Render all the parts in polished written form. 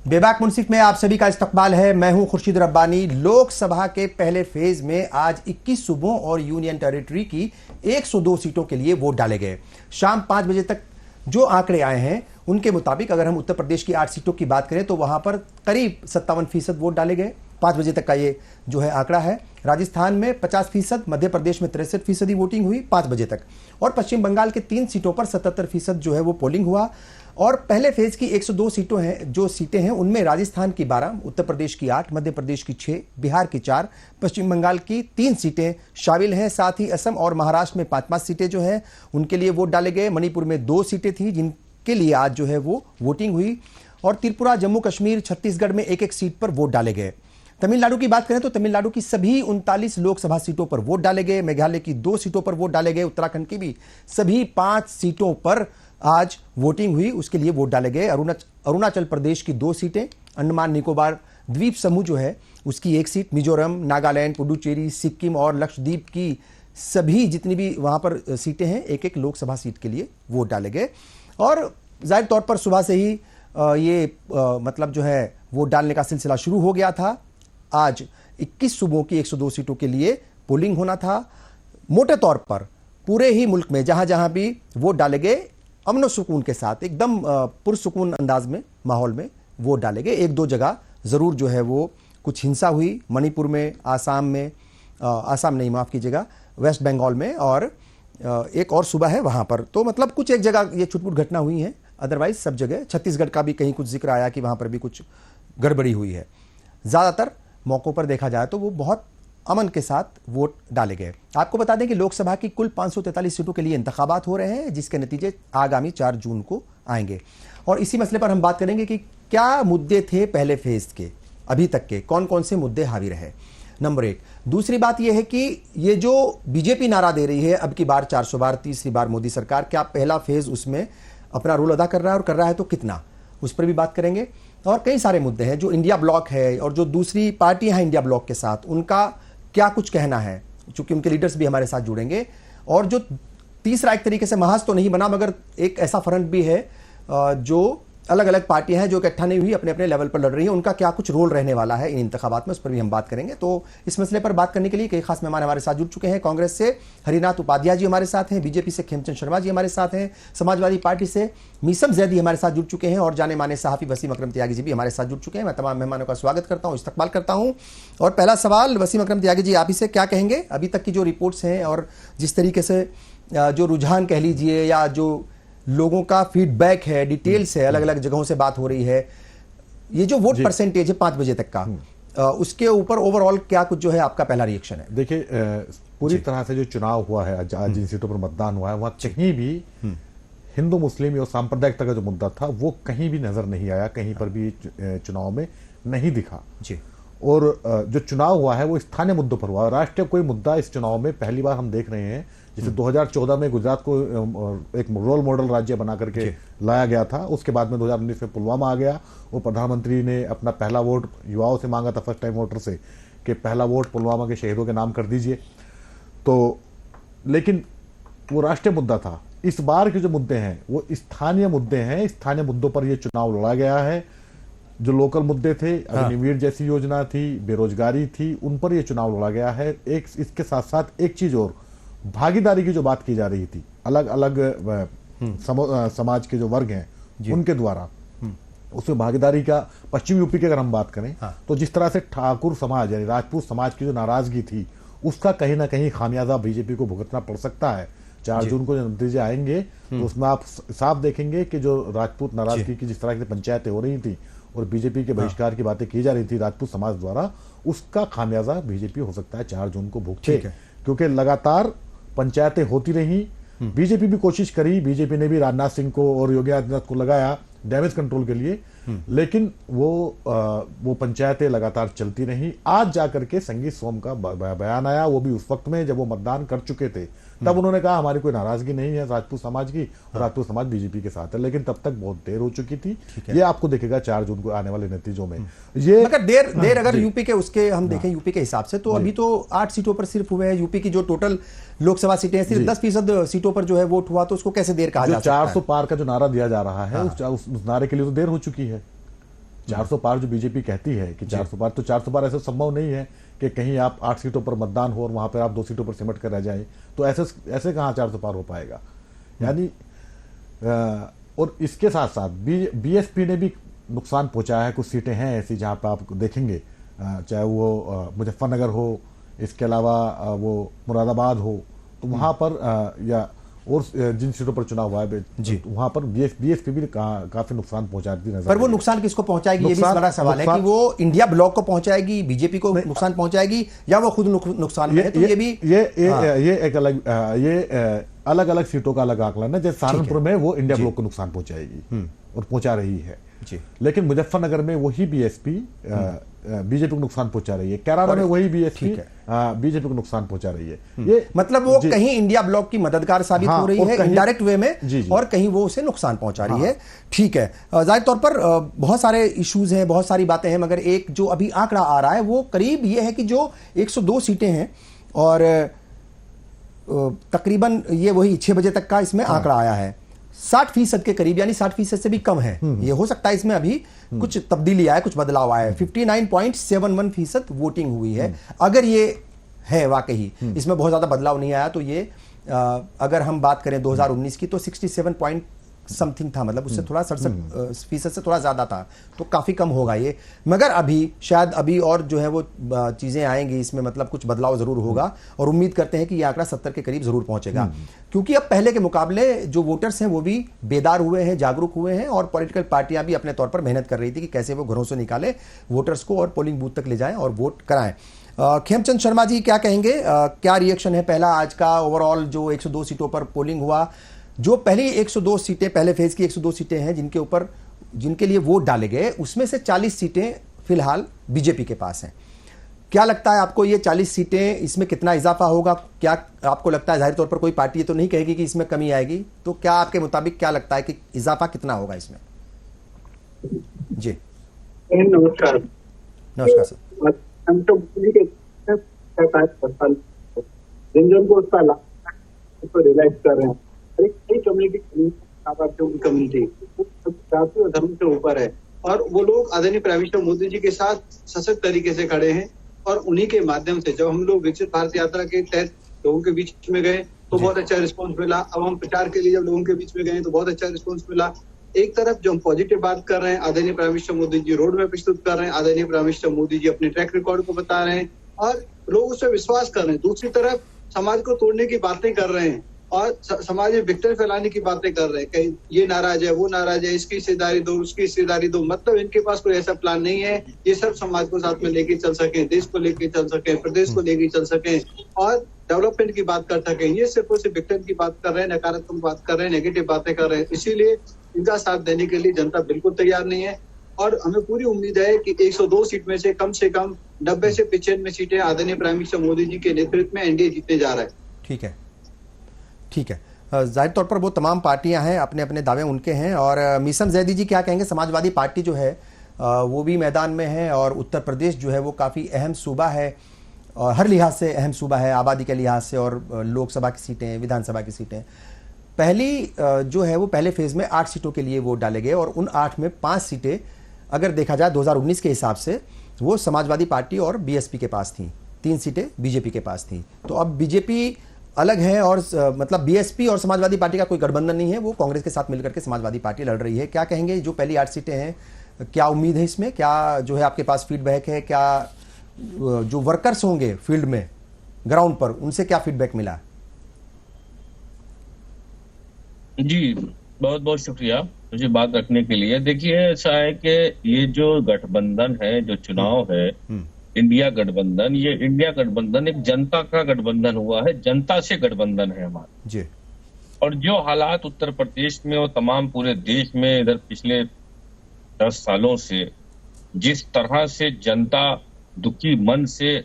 बेबाक मुंसिफ में आप सभी का इस्तकबाल है। मैं हूं खुर्शीद रब्बानी। लोकसभा के पहले फेज में आज 21 सूबों और यूनियन टेरिटरी की 102 सीटों के लिए वोट डाले गए। शाम 5 बजे तक जो आंकड़े आए हैं उनके मुताबिक अगर हम उत्तर प्रदेश की 8 सीटों की बात करें तो वहां पर करीब 57% वोट डाले गए। 5 बजे तक का ये जो है आंकड़ा है। राजस्थान में 50%, मध्य प्रदेश में 63% वोटिंग हुई 5 बजे तक, और पश्चिम बंगाल के 3 सीटों पर 77% जो है वो पोलिंग हुआ। और पहले फेज की 102 सीटें हैं उनमें राजस्थान की 12, उत्तर प्रदेश की 8, मध्य प्रदेश की 6, बिहार की 4, पश्चिम बंगाल की 3 सीटें शामिल हैं। साथ ही असम और महाराष्ट्र में 5-5 सीटें जो हैं उनके लिए वोट डाले गए। मणिपुर में 2 सीटें थी जिनके लिए आज जो है वो वोटिंग हुई, और त्रिपुरा, जम्मू कश्मीर, छत्तीसगढ़ में 1-1 सीट पर वोट डाले गए। तमिलनाडु की बात करें तो तमिलनाडु की सभी 39 लोकसभा सीटों पर वोट डाले गए। मेघालय की 2 सीटों पर वोट डाले गए। उत्तराखंड की भी सभी 5 सीटों पर आज वोटिंग हुई, उसके लिए वोट डाले गए। अरुणाचल प्रदेश की 2 सीटें, अंडमान निकोबार द्वीप समूह जो है उसकी 1 सीट, मिजोरम, नागालैंड, पुडुचेरी, सिक्किम और लक्षद्वीप की सभी जितनी भी वहां पर सीटें हैं 1-1 लोकसभा सीट के लिए वोट डाले गए। और जाहिर तौर पर सुबह से ही मतलब जो है वोट डालने का सिलसिला शुरू हो गया था। आज 21 सूबों की 102 सीटों के लिए पोलिंग होना था। मोटे तौर पर पूरे ही मुल्क में जहां जहां भी वोट डाले गए अमन और सुकून के साथ, एकदम पुरसुकून अंदाज में, माहौल में वोट डाले गए। 1-2 जगह जरूर जो है वो कुछ हिंसा हुई, मणिपुर में, आसाम में, आसाम नहीं माफ कीजिएगा, वेस्ट बंगाल में, और एक और सूबा है वहां पर। तो मतलब कुछ एक जगह ये छुटपुट घटना हुई है, अदरवाइज सब जगह। छत्तीसगढ़ का भी कहीं कुछ जिक्र आया कि वहां पर भी कुछ गड़बड़ी हुई है। ज्यादातर मौकों पर देखा जाए तो वो बहुत अमन के साथ वोट डाले गए। आपको बता दें कि लोकसभा की कुल 543 सीटों के लिए इंतखाबात हो रहे हैं, जिसके नतीजे आगामी 4 जून को आएंगे। और इसी मसले पर हम बात करेंगे कि क्या मुद्दे थे पहले फेज के, अभी तक के कौन कौन से मुद्दे हावी रहे, नंबर 1। दूसरी बात यह है कि ये जो बीजेपी नारा दे रही है अब की बार 400 बार, तीसरी बार मोदी सरकार, क्या पहला फेज उसमें अपना रोल अदा कर रहा है, और कर रहा है तो कितना, उस पर भी बात करेंगे। और कई सारे मुद्दे हैं। जो इंडिया ब्लॉक है और जो दूसरी पार्टियां हैं इंडिया ब्लॉक के साथ, उनका क्या कुछ कहना है, चूंकि उनके लीडर्स भी हमारे साथ जुड़ेंगे। और जो तीसरा एक तरीके से महाज तो नहीं बना, मगर एक ऐसा फ्रंट भी है जो अलग अलग पार्टियां हैं जो इकट्ठा नहीं हुई, अपने अपने लेवल पर लड़ रही हैं, उनका क्या कुछ रोल रहने वाला है इन इंतखाबात में, उस पर भी हम बात करेंगे। तो इस मसले पर बात करने के लिए कई खास मेहमान हमारे साथ जुड़ चुके हैं। कांग्रेस से हरिनाथ उपाध्याय जी हमारे साथ हैं, बीजेपी से खेमचंद शर्मा जी हमारे साथ हैं, समाजवादी पार्टी से मीसम जैदी हमारे साथ जुड़ चुके हैं, और जाने माने सहाफी वसीम अकरम त्यागी जी भी हमारे साथ जुड़ चुके हैं। मैं तमाम मेहमानों का स्वागत करता हूं, इस्तकबाल करता हूं। और पहला सवाल वसीम अकरम त्यागी जी, आप ही से क्या कहेंगे अभी तक की जो रिपोर्ट्स हैं और जिस तरीके से जो रुझान कह लीजिए या जो लोगों का फीडबैक है, डिटेल्स है, अलग अलग जगहों से बात हो रही है, ये जो वोट परसेंटेज है 5 बजे तक का, उसके ऊपर ओवरऑल क्या कुछ जो है आपका पहला रिएक्शन है? देखिए, पूरी तरह से जो चुनाव हुआ है, आज जिन सीटों पर मतदान हुआ है, वहां कहीं भी हिंदू मुस्लिम और सांप्रदायिकता का जो मुद्दा था वो कहीं भी नजर नहीं आया, कहीं पर भी चुनाव में नहीं दिखा जी। और जो चुनाव हुआ है वो स्थानीय मुद्दों पर हुआ। राष्ट्रीय कोई मुद्दा इस चुनाव में पहली बार हम देख रहे हैं। जैसे 2014 में गुजरात को एक रोल मॉडल राज्य बना करके लाया गया था, उसके बाद में 2019 में पुलवामा आ गया, और प्रधानमंत्री ने अपना पहला वोट युवाओं से मांगा था, फर्स्ट टाइम वोटर से, कि पहला वोट पुलवामा के शहीदों के नाम कर दीजिए। तो लेकिन वो राष्ट्रीय मुद्दा था। इस बार के जो मुद्दे हैं वो स्थानीय मुद्दे हैं। स्थानीय मुद्दों पर यह चुनाव लड़ा गया है। जो लोकल मुद्दे थे, अग्निवीर जैसी योजना थी, बेरोजगारी थी, उन पर यह चुनाव लड़ा गया है। एक इसके साथ साथ एक चीज और, भागीदारी की जो बात की जा रही थी, अलग अलग समाज के जो वर्ग हैं उनके द्वारा, उसमें भागीदारी का, पश्चिम यूपी की अगर हम बात करें तो जिस तरह से ठाकुर समाज यानी राजपूत समाज की जो नाराजगी थी, उसका कहीं ना कहीं खामियाजा बीजेपी को भुगतना पड़ सकता है। 4 जून को जो नतीजे आएंगे तो उसमें आप साफ देखेंगे कि जो राजपूत नाराजगी की जिस तरह की पंचायतें हो रही थी और बीजेपी के बहिष्कार की बातें की जा रही थी राजपूत समाज द्वारा, उसका खामियाजा बीजेपी हो सकता है 4 जून को भुगते, क्योंकि लगातार पंचायतें होती रही। बीजेपी भी कोशिश करी, बीजेपी ने भी राजनाथ सिंह को और योगी आदित्यनाथ को लगाया डैमेज कंट्रोल के लिए, लेकिन वो पंचायतें लगातार चलती रही। आज जाकर के संगीत सोम का बयान आया, वो भी उस वक्त में जब वो मतदान कर चुके थे, तब उन्होंने कहा हमारी कोई नाराजगी नहीं है राजपूत समाज की, और राजपूत समाज बीजेपी के साथ है, लेकिन तब तक बहुत देर हो चुकी थी। ये आपको दिखेगा 4 जून को आने वाले नतीजों में। ये मगर देर अगर यूपी के उसके हम देखें यूपी के हिसाब से तो अभी तो 8 सीटों पर सिर्फ हुए हैं। यूपी की जो टोटल लोकसभा सीटें सिर्फ 10% सीटों पर जो है वोट हुआ, तो उसको कैसे देर कहा जा सकता है? 400 पार का जो नारा दिया जा रहा है, उस नारे के लिए तो देर हो चुकी है। 400 पार जो बीजेपी कहती है कि 400 पार, तो 400 पार ऐसा संभव नहीं है कि कहीं आप 8 सीटों पर मतदान हो और वहां पर आप 2 सीटों पर सिमट कर रह जाए। तो ऐसे कहां 400 पार हो पाएगा। यानी और इसके साथ साथ बीएसपी ने भी नुकसान पहुंचाया है। कुछ सीटें हैं ऐसी जहां पर आप देखेंगे, चाहे वो मुजफ्फरनगर हो, इसके अलावा वो मुरादाबाद हो, तो वहां पर या और जिन सीटों पर चुनाव हुआ है जी, वहां पर बीएसपी भी काफी नुकसान पहुंचाती नजर। पर वो नुकसान किसको पहुंचाएगी, ये भी बड़ा सवाल है कि वो इंडिया ब्लॉक को पहुंचाएगी, बीजेपी को नुकसान पहुंचाएगी, या वो खुद नुकसान में है। तो ये एक अलग अलग सीटों का अलग आकलन है। जैसे सहारनपुर में वो इंडिया ब्लॉक को नुकसान पहुंचाएगी और पहुंचा रही है जी, लेकिन मुजफ्फरनगर में वही बीएसपी बीजेपी को नुकसान पहुंचा रही है। कैराना में वही बीएसपी बीजेपी को नुकसान पहुंचा रही है। ये मतलब वो कहीं इंडिया ब्लॉक की मददगार साबित हो रही है इनडायरेक्ट वे में, और कहीं वो उसे नुकसान पहुंचा रही है। ठीक है, जाहिर तौर पर बहुत सारे इश्यूज हैं, बहुत सारी बातें हैं, मगर एक जो अभी आंकड़ा आ रहा है वो करीब ये है कि जो 102 सीटें हैं और तकरीबन ये वही 6 बजे तक का इसमें आंकड़ा आया है, 60% के करीब, यानी 60% से भी कम है। ये हो सकता है इसमें अभी कुछ तब्दीली आया, कुछ बदलाव आया है। 59.71% वोटिंग हुई है। अगर ये है वाकई इसमें बहुत ज्यादा बदलाव नहीं आया, तो ये अगर हम बात करें 2019 की तो 67 पॉइंट समथिंग था, मतलब उससे थोड़ा 67% से थोड़ा ज्यादा था, तो काफी कम होगा ये। मगर अभी शायद अभी और जो है वो चीजें आएंगी इसमें, मतलब कुछ बदलाव जरूर होगा, और उम्मीद करते हैं कि ये आंकड़ा 70 के करीब जरूर पहुंचेगा, क्योंकि अब पहले के मुकाबले जो वोटर्स हैं वो भी बेदार हुए हैं, जागरूक हुए हैं, और पॉलिटिकल पार्टियां भी अपने तौर पर मेहनत कर रही थी कि कैसे वो घरों से निकाले वोटर्स को और पोलिंग बूथ तक ले जाएं और वोट कराएं। खेमचंद शर्मा जी क्या कहेंगे, क्या रिएक्शन है पहला आज का ओवरऑल जो 102 सीटों पर पोलिंग हुआ, जो पहली 102 सीटें, पहले फेज की 102 सीटें हैं जिनके लिए वोट डाले गए, उसमें से 40 सीटें फिलहाल बीजेपी के पास हैं। क्या लगता है आपको ये 40 सीटें, इसमें कितना इजाफा होगा? क्या आपको लगता है, जाहिर तौर पर कोई पार्टी तो नहीं कहेगी कि इसमें कमी आएगी, तो क्या आपके मुताबिक क्या लगता है कि इजाफा कितना होगा इसमें? जी नमस्कार। नमस्कार सर। हम तो जन को उसका लाभ रियलाइज कर रहे हैं। कई कम्युनिटी जाति और धर्म से ऊपर है, और वो लोग आदरणीय प्राइम मिनिस्टर मोदी जी के साथ सशक्त तरीके से खड़े हैं, और उन्हीं के माध्यम से जब हम लोग विकसित भारत यात्रा के तहत लोगों के बीच में गए तो बहुत अच्छा रिस्पांस मिला। अब हम प्रचार के लिए जब लोगों के बीच में गए तो बहुत अच्छा रिस्पांस मिला। एक तरफ जो हम पॉजिटिव बात कर रहे हैं, आदरणीय prime minister Modi ji road map प्रस्तुत कर रहे हैं, आदरणीय प्राइम मिनिस्टर मोदी जी अपने ट्रैक रिकॉर्ड को बता रहे हैं और लोग उस पर विश्वास कर रहे हैं। दूसरी तरफ समाज को तोड़ने की बातें कर रहे हैं और समाज में विघटन फैलाने की बातें कर रहे हैं, कहीं ये नाराज है, वो नाराज है, इसकी हिस्सेदारी दो, उसकी हिस्सेदारी दो। मतलब इनके पास कोई ऐसा प्लान नहीं है ये सब समाज को साथ में लेके चल सके, देश को लेके चल सके, प्रदेश को लेके चल सके और डेवलपमेंट की बात कर सके। ये सिर्फ और सिर्फ विघटन की बात कर रहे हैं, नकारात्मक बात कर रहे हैं, नेगेटिव बातें कर रहे हैं। इसीलिए इनका साथ देने के लिए जनता बिल्कुल तैयार नहीं है, और हमें पूरी उम्मीद है कि 102 सीट में से कम 90 से 95 सीटें आदरणीय प्राइम मिनिस्टर मोदी जी के नेतृत्व में एनडीए जीतने जा रहा है। ठीक है, ठीक है। जाहिर तौर पर वो तमाम पार्टियां हैं, अपने अपने दावे उनके हैं। और मीसम जैदी जी क्या कहेंगे? समाजवादी पार्टी जो है वो भी मैदान में है, और उत्तर प्रदेश जो है वो काफ़ी अहम सूबा है, और हर लिहाज से अहम सूबा है, आबादी के लिहाज से, और लोकसभा की सीटें, विधानसभा की सीटें। पहली जो है वो पहले फेज में 8 सीटों के लिए वोट डाले गए, और उन 8 में 5 सीटें अगर देखा जाए 2019 के हिसाब से वो समाजवादी पार्टी और बीएसपी के पास थी, 3 सीटें बीजेपी के पास थी। तो अब बीजेपी अलग है, और मतलब बीएसपी और समाजवादी पार्टी का कोई गठबंधन नहीं है, वो कांग्रेस के साथ मिलकर के समाजवादी पार्टी लड़ रही है। क्या कहेंगे, जो पहली 8 सीटें हैं, क्या उम्मीद है इसमें? क्या जो है आपके पास फीडबैक है? क्या जो वर्कर्स होंगे फील्ड में, ग्राउंड पर, उनसे क्या फीडबैक मिला? जी बहुत बहुत शुक्रिया मुझे बात रखने के लिए। देखिए ऐसा है कि ये जो गठबंधन है, जो चुनाव है, इंडिया गठबंधन, ये इंडिया गठबंधन एक जनता का गठबंधन हुआ है, जनता से गठबंधन है हमारा जी। और जो हालात उत्तर प्रदेश में और तमाम पूरे देश में इधर पिछले 10 सालों से जिस तरह से जनता दुखी मन से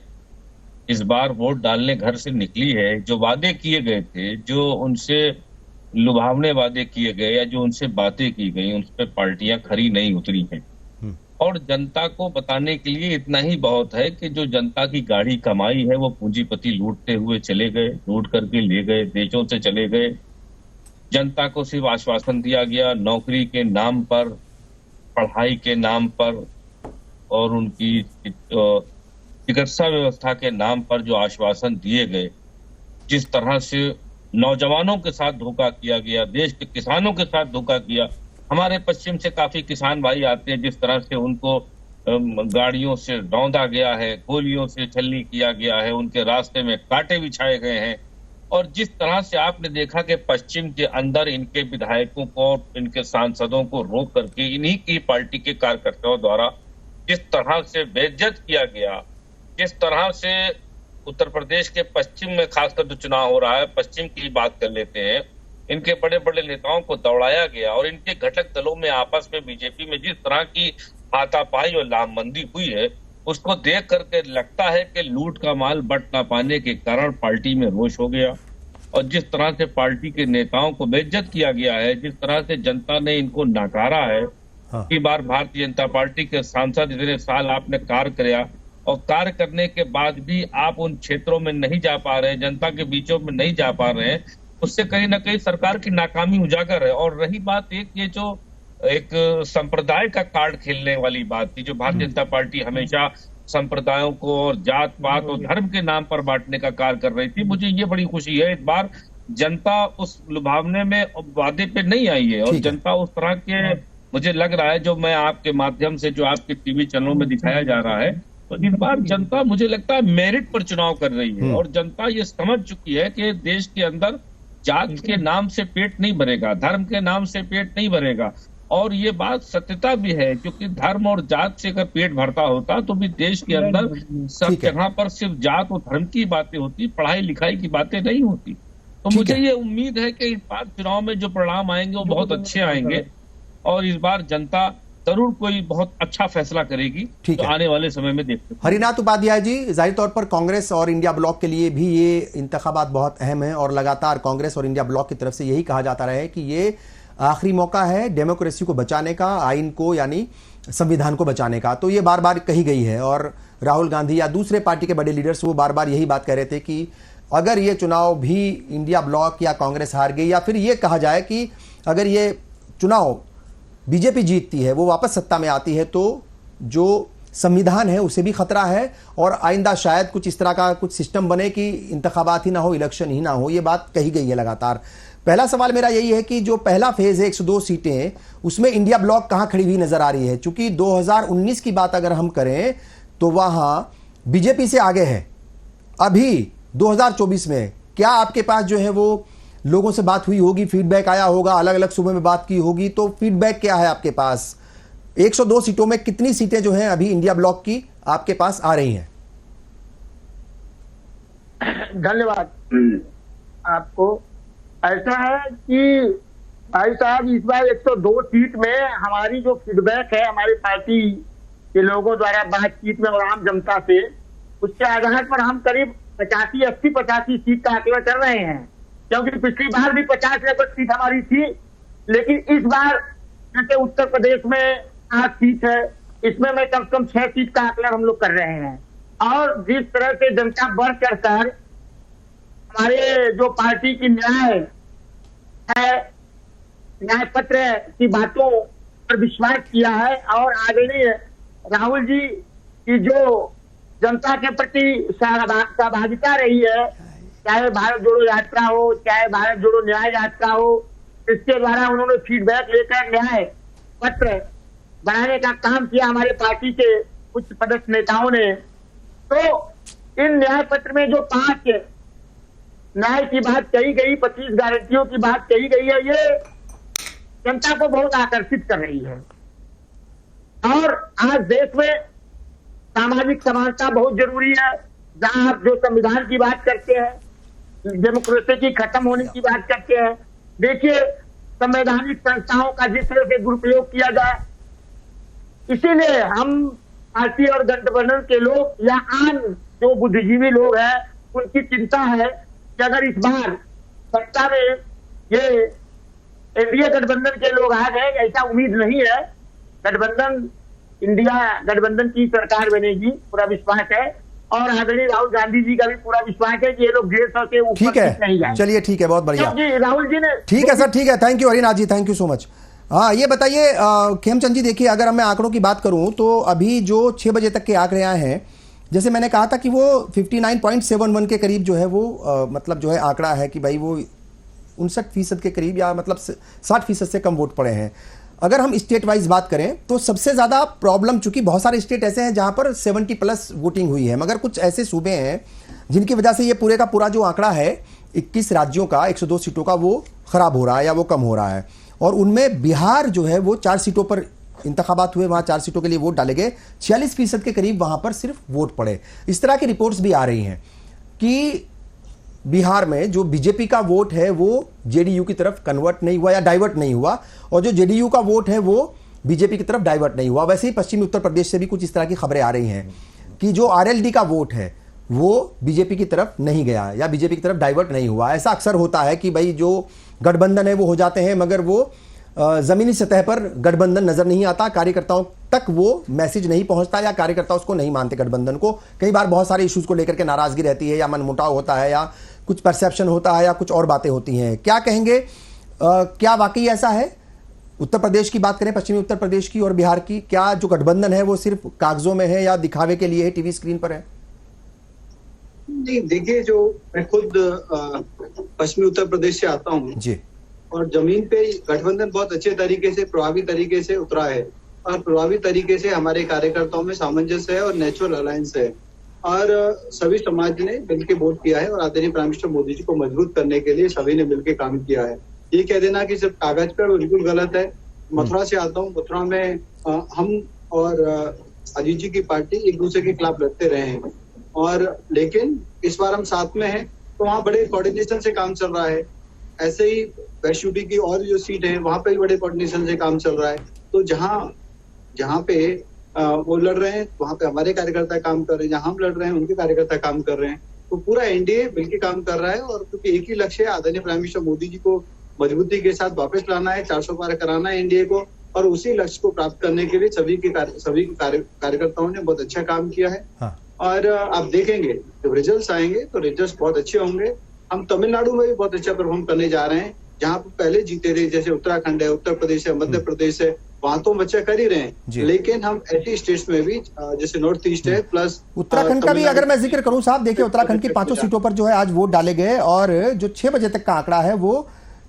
इस बार वोट डालने घर से निकली है, जो वादे किए गए थे, जो उनसे लुभावने वादे किए गए या जो उनसे बातें की गई, उन पर पार्टियां खरी नहीं उतरी हैं। और जनता को बताने के लिए इतना ही बहुत है कि जो जनता की गाढ़ी कमाई है वो पूंजीपति लूटते हुए चले गए, लूट करके ले गए, देशों से चले गए। जनता को सिर्फ आश्वासन दिया गया, नौकरी के नाम पर पढ़ाई के नाम पर और उनकी चिकित्सा व्यवस्था के नाम पर जो आश्वासन दिए गए, जिस तरह से नौजवानों के साथ धोखा किया गया, देश के किसानों के साथ धोखा किया। हमारे पश्चिम से काफी किसान भाई आते हैं, जिस तरह से उनको गाड़ियों से रौंदा गया है, गोलियों से छलनी किया गया है, उनके रास्ते में कांटे बिछाए गए हैं। और जिस तरह से आपने देखा कि पश्चिम के अंदर इनके विधायकों को और इनके सांसदों को रोक करके इन्हीं की पार्टी के कार्यकर्ताओं द्वारा जिस तरह से बेइज्जत किया गया, जिस तरह से उत्तर प्रदेश के पश्चिम में खासकर जो चुनाव हो रहा है, पश्चिम की बात कर लेते हैं, इनके बड़े बड़े नेताओं को दौड़ाया गया और इनके घटक दलों में आपस में बीजेपी में जिस तरह की हाथापाई और लामबंदी हुई है, उसको देख करके लगता है कि लूट का माल बंट ना पाने के कारण पार्टी में रोष हो गया। और जिस तरह से पार्टी के नेताओं को बेइज्जत किया गया है, जिस तरह से जनता ने इनको नकारा है, की बार भारतीय जनता पार्टी के सांसद इतने साल आपने कार्य किया और कार्य करने के बाद भी आप उन क्षेत्रों में नहीं जा पा रहे हैं, जनता के बीचों में नहीं जा पा रहे हैं, उससे कहीं ना कहीं सरकार की नाकामी उजागर है। और रही बात ये जो एक संप्रदाय का कार्ड खेलने वाली बात थी, जो भारतीय जनता पार्टी हमेशा संप्रदायों को और जात पात और धर्म के नाम पर बांटने का कार्य कर रही थी, मुझे ये बड़ी खुशी है इस बार जनता उस लुभावने में वादे पे नहीं आई है और जनता उस तरह के, मुझे लग रहा है जो मैं आपके माध्यम से जो आपके टीवी चैनलों में दिखाया जा रहा है, तो इस बार जनता मुझे लगता है मेरिट पर चुनाव कर रही है और जनता ये समझ चुकी है कि देश के अंदर जात के नाम से पेट नहीं भरेगा, धर्म के नाम से पेट नहीं भरेगा। और ये बात सत्यता भी है, क्योंकि धर्म और जात से अगर पेट भरता होता तो भी देश के अंदर सब जगह पर सिर्फ जात और धर्म की बातें होती, पढ़ाई लिखाई की बातें नहीं होती। तो मुझे ये उम्मीद है कि इस बार चुनाव में जो परिणाम आएंगे वो बहुत अच्छे आएंगे और इस बार जनता जरूर कोई बहुत अच्छा फैसला करेगी। तो आने वाले समय में देखते हैं। हरिनाथ उपाध्याय जी, जाहिर तौर पर कांग्रेस और इंडिया ब्लॉक के लिए भी ये इंतखाबात बहुत अहम है और लगातार कांग्रेस और इंडिया ब्लॉक की तरफ से यही कहा जाता रहा है कि ये आखिरी मौका है डेमोक्रेसी को बचाने का, आइन को यानी संविधान को बचाने का। तो ये बार बार कही गई है और राहुल गांधी या दूसरे पार्टी के बड़े लीडर्स वो बार बार यही बात कह रहे थे कि अगर ये चुनाव भी इंडिया ब्लॉक या कांग्रेस हार गई या फिर ये कहा जाए कि अगर ये चुनाव बीजेपी जीतती है, वो वापस सत्ता में आती है, तो जो संविधान है उसे भी खतरा है और आइंदा शायद कुछ इस तरह का कुछ सिस्टम बने कि इंतखाबात ही ना हो, इलेक्शन ही ना हो। ये बात कही गई है लगातार। पहला सवाल मेरा यही है कि जो पहला फेज है 102 सीटें, उसमें इंडिया ब्लॉक कहां खड़ी हुई नजर आ रही है? चूंकि 2019 की बात अगर हम करें तो वहां बीजेपी से आगे है। अभी 2024 में क्या आपके पास जो है वो लोगों से बात हुई होगी, फीडबैक आया होगा, अलग अलग सूबे में बात की होगी, तो फीडबैक क्या है आपके पास? 102 सीटों में कितनी सीटें जो हैं अभी इंडिया ब्लॉक की आपके पास आ रही हैं? धन्यवाद आपको। ऐसा है कि भाई साहब, इस बार 102 सीट में हमारी जो फीडबैक है हमारी पार्टी के लोगों द्वारा बातचीत में और आम जनता से, उसके आधार पर हम करीब 85 सीट का आंकड़ा कर रहे हैं। क्योंकि पिछली बार भी 50 सीट हमारी थी, लेकिन इस बार जैसे उत्तर प्रदेश में 8 सीट है, इसमें मैं कम से कम 6 सीट का आकलन हम लोग कर रहे हैं। और जिस तरह से जनता बढ़ चढ़कर हमारे जो पार्टी की न्याय पत्र की बातों पर विश्वास किया है और आदरणीय राहुल जी की जो जनता के प्रति सहभागिता रही है, चाहे भारत जोड़ो यात्रा हो, चाहे भारत जोड़ो न्याय यात्रा हो, इसके द्वारा उन्होंने फीडबैक लेकर न्याय पत्र बनाने का काम किया हमारे पार्टी के कुछ पदस्थ नेताओं ने। तो इन न्याय पत्र में जो 5 न्याय की बात कही गई, 25 गारंटियों की बात कही गई है, ये जनता को बहुत आकर्षित कर रही है। और आज देश में सामाजिक समानता बहुत जरूरी है। जहां आप जो संविधान की बात करते हैं, डेमोक्रेसी की खत्म होने की बात करते हैं, देखिए संवैधानिक संस्थाओं का जिस तरह से दुरुपयोग किया जाए, इसीलिए हम पार्टी और गठबंधन के लोग या आम जो बुद्धिजीवी लोग हैं, उनकी चिंता है कि अगर इस बार सत्ता में ये एनडीए गठबंधन के लोग आ गए, ऐसा उम्मीद नहीं है। इंडिया गठबंधन की सरकार बनेगी, पूरा विश्वास है। और आदरणीय राहुल गांधी जी का भी पूरा विश्वास है कि ये लोग 150 के ऊपर नहीं जाएंगे। चलिए ठीक है, बहुत बढ़िया। राहुल जी ने, ठीक है सर, ठीक है, thank you Harinath ji, thank you so much. हाँ, ये बताइए खेमचंद जी, देखिए अगर मैं आंकड़ों की बात करूं तो अभी जो 6 बजे तक के आंकड़े आए हैं, जैसे मैंने कहा था कि वो 59.71 के करीब जो है वो मतलब जो है आंकड़ा है कि भाई वो 59% के करीब या मतलब 60% से कम वोट पड़े हैं। अगर हम स्टेट वाइज बात करें तो सबसे ज़्यादा प्रॉब्लम, चूंकि बहुत सारे स्टेट ऐसे हैं जहां पर 70+ वोटिंग हुई है, मगर कुछ ऐसे सूबे हैं जिनकी वजह से ये पूरे का पूरा जो आंकड़ा है 21 राज्यों का 102 सीटों का वो खराब हो रहा है या वो कम हो रहा है। और उनमें बिहार जो है वो 4 सीटों पर इंतखाबात हुए, वहां 4 सीटों के लिए वोट डाले गए, 46% के करीब वहां पर सिर्फ वोट पड़े। इस तरह की रिपोर्ट्स भी आ रही हैं कि बिहार में जो बीजेपी का वोट है वो जेडीयू की तरफ कन्वर्ट नहीं हुआ या डाइवर्ट नहीं हुआ, और जो जेडीयू का वोट है वो बीजेपी की तरफ डाइवर्ट नहीं हुआ। वैसे ही पश्चिमी उत्तर प्रदेश से भी कुछ इस तरह की खबरें आ रही हैं कि जो आरएलडी का वोट है वो बीजेपी की तरफ नहीं गया या बीजेपी की तरफ डाइवर्ट नहीं हुआ। ऐसा अक्सर होता है कि भाई जो गठबंधन है वो हो जाते हैं, मगर वो जमीनी सतह पर गठबंधन नजर नहीं आता, कार्यकर्ताओं तक वो मैसेज नहीं पहुंचता या कार्यकर्ता उसको नहीं मानते गठबंधन को। कई बार बहुत सारे इश्यूज को लेकर के नाराजगी रहती है या मनमुटाव होता है या कुछ परसेप्शन होता है या कुछ और बातें होती हैं। क्या कहेंगे, क्या वाकई ऐसा है? उत्तर प्रदेश की बात करें, पश्चिमी उत्तर प्रदेश की और बिहार की, क्या जो गठबंधन है वो सिर्फ कागजों में है या दिखावे के लिए है, टीवी स्क्रीन पर है? नहीं, देखिए, जो मैं खुद पश्चिमी उत्तर प्रदेश से आता हूँ जी, और जमीन पे गठबंधन बहुत अच्छे तरीके से, प्रभावी तरीके से उतरा है और प्रभावी तरीके से हमारे कार्यकर्ताओं में सामंजस्य है और नेचुरल अलायंस है और सभी समाज ने मिलकर वोट किया है और आदरणीय प्राइम मिनिस्टर मोदी जी को मजबूत करने के लिए सभी ने मिलकर काम किया है। ये कह देना कि सिर्फ कागज पर, वो बिल्कुल गलत है। मथुरा से आता हूँ, मथुरा में हम और अजीत जी की पार्टी एक दूसरे के खिलाफ लड़ते रहे हैं और लेकिन इस बार हम साथ में हैं, तो वहाँ बड़े कोऑर्डिनेशन से काम चल रहा है। ऐसे ही वेस्ट यूपी की और जो सीट है वहां पे भी बड़े कोऑर्डिनेशन से काम चल रहा है। तो जहाँ पे वो लड़ रहे हैं वहां पे हमारे कार्यकर्ता काम कर रहे हैं, जहां हम लड़ रहे हैं उनके कार्यकर्ता काम कर रहे हैं। तो पूरा एनडीए मिलकर काम कर रहा है और क्योंकि एक ही लक्ष्य है, आदरणीय प्राइम मिनिस्टर मोदी जी को मजबूती के साथ वापस लाना है, 400 पार कराना है एनडीए को, और उसी लक्ष्य को प्राप्त करने के लिए सभी कार्यकर्ताओं ने बहुत अच्छा काम किया है। हाँ। और आप देखेंगे जब रिजल्ट्स आएंगे तो रिजल्ट्स बहुत अच्छे होंगे। हम तमिलनाडु में भी बहुत अच्छा परफॉर्म करने जा रहे हैं, जहाँ पर पहले जीते थे, जैसे उत्तराखंड है, उत्तर प्रदेश है, मध्य प्रदेश है, वहां तो हम अच्छा कर ही रहे हैं। लेकिन हम ऐसी स्टेट्स में भी जैसे नॉर्थ ईस्ट है प्लस उत्तराखंड का भी अगर मैं जिक्र करूं साहब, देखिए उत्तराखंड की 5 सीटों पर जो है आज वोट डाले गए और जो 6 बजे तक का आंकड़ा है वो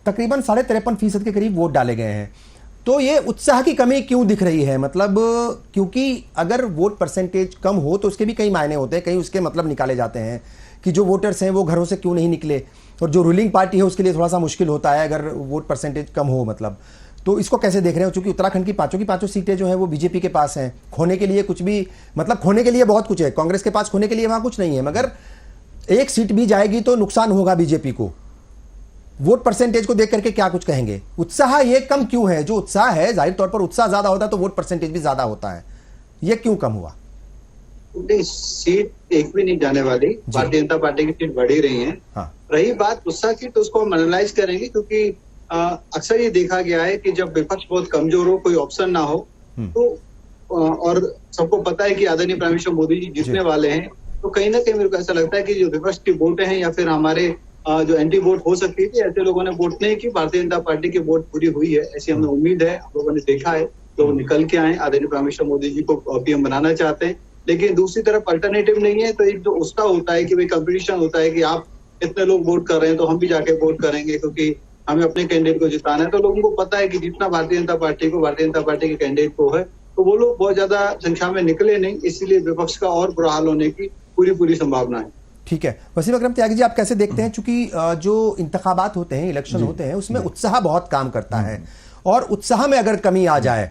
तकरीबन 53.5% के करीब वोट डाले गए हैं। तो ये उत्साह की कमी क्यों दिख रही है? मतलब क्योंकि अगर वोट परसेंटेज कम हो तो उसके भी कई मायने होते हैं, कई उसके मतलब निकाले जाते हैं कि जो वोटर्स हैं वो घरों से क्यों नहीं निकले, और जो रूलिंग पार्टी है उसके लिए थोड़ा सा मुश्किल होता है अगर वोट परसेंटेज कम हो। मतलब तो इसको कैसे देख रहे हो? चूंकि उत्तराखंड की पांचों सीटें जो है वो बीजेपी के पास हैं, खोने के लिए कुछ भी, मतलब खोने के लिए बहुत कुछ है, कांग्रेस के पास खोने के लिए वहां कुछ नहीं है, मगर एक सीट भी जाएगी तो नुकसान होगा बीजेपी को। वोट परसेंटेज को देख करके क्या कुछ कहेंगे? उत्साह ये कम क्यों है? जो उत्साह है, जाहिर तौर पर उत्साह ज्यादा होता है तो वोट परसेंटेज भी ज्यादा होता है, ये क्यों कम हुआ? सीट एक भी नहीं जाने वाली, भारतीय जनता पार्टी की सीट बढ़ ही रही है। हाँ। रही बात गुस्सा की, तो उसको हम एनालाइज करेंगे, क्योंकि अक्सर ये देखा गया है कि जब विपक्ष बहुत कमजोर हो, कोई ऑप्शन ना हो, तो और सबको पता है कि आदरणीय प्राइम मिनिस्टर मोदी जी जीतने वाले हैं, तो कहीं ना कहीं मेरे को ऐसा लगता है कि जो विपक्ष की वोटें हैं या फिर हमारे जो एंटी वोट हो सकती थी, ऐसे लोगों ने वोट नहीं की, भारतीय जनता पार्टी की वोट पूरी हुई है, ऐसी हमें उम्मीद है। हम लोगों ने देखा है, लोग निकल के आए, आदरणीय प्राइम मिनिस्टर मोदी जी को पीएम बनाना चाहते हैं, लेकिन दूसरी तरफ अल्टरनेटिव नहीं है। तो एक जो उसका होता है कि भाई कंपटीशन होता है कि आप इतने लोग वोट कर रहे हैं तो हम भी जाके वोट करेंगे, क्योंकि हमें अपने कैंडिडेट को जिताना है। तो लोगों को पता है कि जितना भारतीय जनता पार्टी के कैंडिडेट को है, तो वो लोग बहुत ज्यादा संख्या में निकले नहीं, इसीलिए विपक्ष का और बुरा हाल होने की पूरी संभावना है। ठीक है, वसीम अकरम त्यागी जी, आप कैसे देखते हैं? चूंकि जो इंतखाबात होते हैं, इलेक्शन होते हैं, उसमें उत्साह बहुत काम करता है, और उत्साह में अगर कमी आ जाए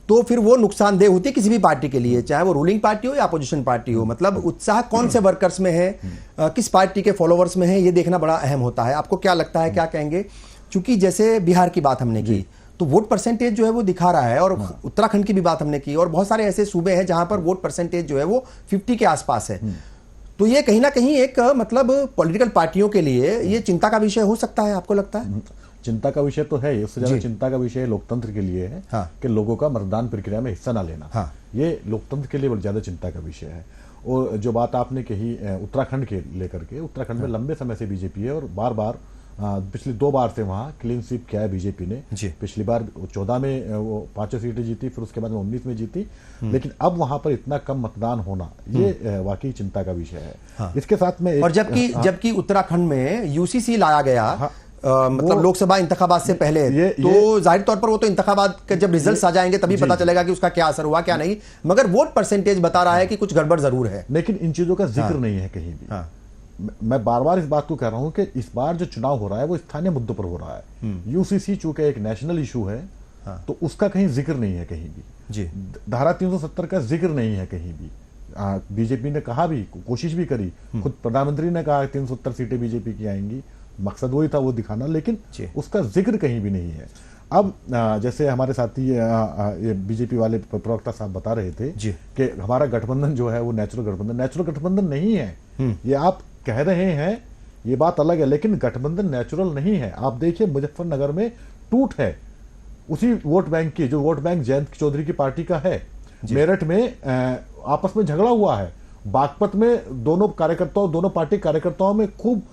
तो फिर वो नुकसानदेह होती है किसी भी पार्टी के लिए, चाहे वो रूलिंग पार्टी हो या अपोजिशन पार्टी हो। मतलब उत्साह कौन से वर्कर्स में है, किस पार्टी के फॉलोवर्स में है, ये देखना बड़ा अहम होता है। आपको क्या लगता है, क्या कहेंगे? चूंकि जैसे बिहार की बात हमने की तो वोट परसेंटेज जो है वो दिखा रहा है, और उत्तराखंड की भी बात हमने की, और बहुत सारे ऐसे सूबे हैं जहां पर वोट परसेंटेज जो है वो 50 के आसपास है। तो ये कहीं ना कहीं एक मतलब पॉलिटिकल पार्टियों के लिए ये चिंता का विषय हो सकता है, आपको लगता है? चिंता का विषय तो है, उससे ज्यादा चिंता का विषय लोकतंत्र के लिए है। हाँ। कि लोगों का मतदान प्रक्रिया में हिस्सा ना लेना। हाँ। ये लोकतंत्र के लिए बहुत ज्यादा चिंता का विषय है। और जो बात आपने कही उत्तराखंड के लेकर के, उत्तराखंड में लंबे समय से बीजेपी है और बार बार पिछली 2 बार से वहां क्लीन स्वीप किया है बीजेपी ने। जी। पिछली बार 14 में वो 5 सीटें जीती, फिर उसके बाद में 19 में जीती, लेकिन अब वहां पर इतना कम मतदान होना ये वाकई चिंता का विषय है। हाँ। इसके साथ में और जबकि उत्तराखंड में यूसीसी लाया गया, मतलब लोकसभा इंतखाबात से पहले, तो जाहिर तौर पर वो तो इंतखाबात के जब रिजल्ट्स आ जाएंगे तभी पता चलेगा कि उसका क्या असर हुआ क्या नहीं, मगर वोट परसेंटेज बता रहा है कि कुछ गड़बड़ जरूर है। लेकिन इन चीजों का जिक्र नहीं है कहीं भी। मैं बार बार इस बात को कह रहा हूं कि इस बार जो चुनाव हो रहा है वो स्थानीय मुद्दों पर हो रहा है। यूसीसी चूंकि एक नेशनल इशू है, तो उसका कहीं जिक्र नहीं है कहीं भी जी। धारा 370 का जिक्र नहीं है कहीं भी। बीजेपी ने कहा भी, कोशिश भी करी, खुद प्रधानमंत्री ने कहा 370 सीटें बीजेपी की आएंगी, मकसद वही था वो दिखाना, लेकिन उसका जिक्र कहीं भी नहीं है। अब जैसे हमारे साथी बीजेपी वाले प्रवक्ता साहब बता रहे थे कि हमारा गठबंधन जो है वो नेचुरल गठबंधन नहीं है। ये आप कह रहे हैं, ये बात अलग है, लेकिन गठबंधन नेचुरल नहीं है। आप देखिए मुजफ्फरनगर में टूट है उसी वोट बैंक की, जो वोट बैंक जयंत चौधरी की पार्टी का है। मेरठ में आपस में झगड़ा हुआ है, बागपत में दोनों पार्टी कार्यकर्ताओं में खूब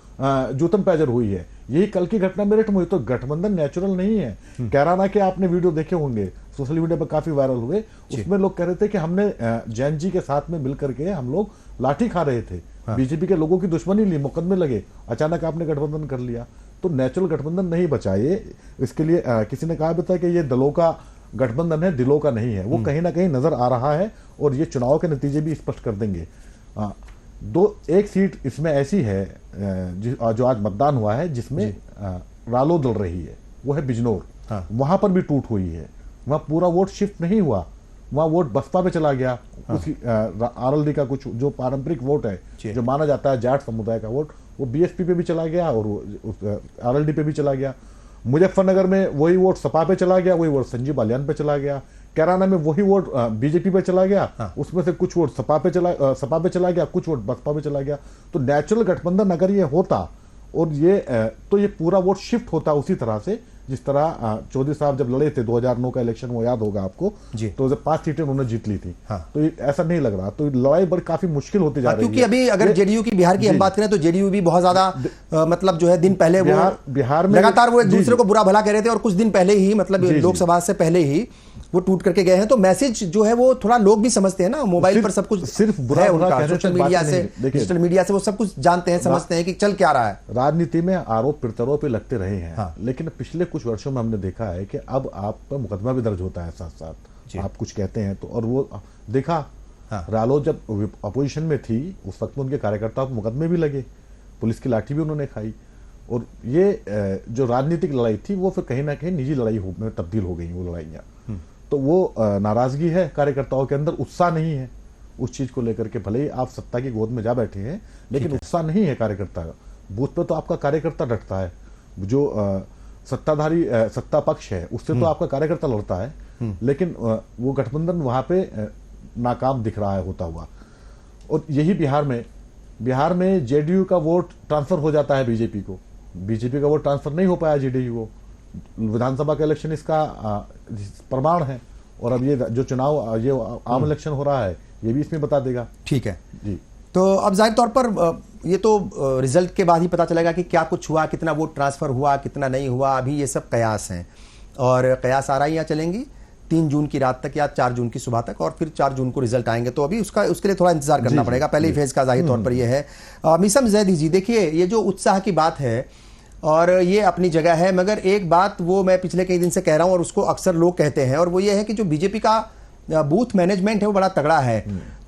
जूतन पैजर हुई है। यही कल की घटना मेरठ में हुई। तो गठबंधन नेचुरल नहीं है। कैराना के आपने वीडियो देखे होंगे, सोशल मीडिया पर काफी वायरल हुए, उसमें लोग कह रहे थे कि हमने जैन जी के साथ में मिलकर के हम लोग लाठी खा रहे थे, बीजेपी के लोगों की दुश्मनी ली, मुकदमे लगे, अचानक आपने गठबंधन कर लिया। तो नेचुरल गठबंधन नहीं बचा ये। इसके लिए किसी ने कहा भी था कि ये दलों का गठबंधन है, दिलों का नहीं है। वो कहीं ना कहीं नजर आ रहा है और ये चुनाव के नतीजे भी स्पष्ट कर देंगे। एक सीट इसमें ऐसी है जो आज मतदान हुआ है जिसमें रालोद लड़ रही है, वो है बिजनौर। वहां पर भी टूट हुई है, वहां पूरा वोट शिफ्ट नहीं हुआ, वहां वोट बसपा पे चला गया। उसी आरएलडी का कुछ जो पारंपरिक वोट है, जो माना जाता है जाट समुदाय का वोट, वो बीएसपी पे भी चला गया और आरएलडी पे भी चला गया। मुजफ्फरनगर में वही वोट सपा पे चला गया, वही वोट संजीव बालियान पे चला गया। कैराना में वही वोट बीजेपी पे चला गया, उसमें से कुछ वोट सपा पे चला गया, कुछ वोट बसपा पे चला गया। तो नेचुरल गठबंधन अगर ये होता और तो ये पूरा वोट शिफ्ट होता उसी तरह से जिस तरह चौधरी साहब जब लड़े थे 2009 का इलेक्शन, वो याद होगा आपको, तो जब 5 सीटें उन्होंने जीत ली थी। तो ऐसा नहीं लग रहा, तो लड़ाई बड़ी काफी मुश्किल होती जा रही है। क्योंकि अभी अगर जेडीयू की बिहार की हम बात करें तो जेडीयू भी बहुत ज्यादा मतलब जो है दिन पहले बिहार में लगातार वो एक दूसरे को बुरा भला कह रहे थे और कुछ दिन पहले ही मतलब लोकसभा से पहले ही वो टूट करके गए हैं। तो मैसेज जो है वो थोड़ा लोग भी समझते हैं ना, मोबाइल पर सब कुछ सिर्फ बुरा उनका, सोशल मीडिया से, डिजिटल मीडिया से वो सब कुछ जानते हैं, समझते हैं कि चल क्या रहा है। राजनीति में आरोप प्रत्यारोप पे लगते रहे हैं, लेकिन पिछले कुछ वर्षों में हमने देखा है कि अब आप पर मुकदमा भी दर्ज होता है साथ साथ, आप कुछ कहते हैं तो। और वो देखा रालोद जब अपोजिशन में थी उस वक्त में उनके कार्यकर्ताओं पर मुकदमे भी लगे, पुलिस की लाठी भी उन्होंने खाई। और ये जो राजनीतिक लड़ाई थी वो फिर कहीं ना कहीं निजी लड़ाई में तब्दील हो गई वो लड़ाइयाँ। तो वो नाराजगी है कार्यकर्ताओं के अंदर, उत्साह नहीं है उस चीज को लेकर के। भले ही आप सत्ता की गोद में जा बैठे हैं, लेकिन उत्साह नहीं है कार्यकर्ता का। बूथ पे तो आपका कार्यकर्ता डटता है, जो सत्ताधारी सत्ता पक्ष है उससे तो आपका कार्यकर्ता लड़ता है, लेकिन वो गठबंधन वहां पे नाकाम दिख रहा है होता हुआ। और यही बिहार में जेडीयू का वोट ट्रांसफर हो जाता है बीजेपी को, बीजेपी का वोट ट्रांसफर नहीं हो पाया जेडीयू को। विधानसभा का इलेक्शन इसका प्रमाण है। और अब ये जो चुनाव ये आम इलेक्शन हो रहा है ये भी इसमें बता देगा। ठीक है जी। तो अब जाहिर तौर पर ये तो रिजल्ट के बाद ही पता चलेगा कि क्या कुछ हुआ, कितना वोट ट्रांसफर हुआ, कितना नहीं हुआ। अभी ये सब कयास हैं और कयास आराइयां चलेंगी 3 जून की रात तक या 4 जून की सुबह तक, और फिर 4 जून को रिजल्ट आएंगे। तो अभी उसके लिए थोड़ा इंतजार करना पड़ेगा। पहले ही फेज का जाहिर तौर पर यह है। मीसम जैदी जी, देखिए ये जो उत्साह की बात है और ये अपनी जगह है, मगर एक बात वो मैं पिछले कई दिन से कह रहा हूं और उसको अक्सर लोग कहते हैं, और वो ये है कि जो बीजेपी का बूथ मैनेजमेंट है वो बड़ा तगड़ा है।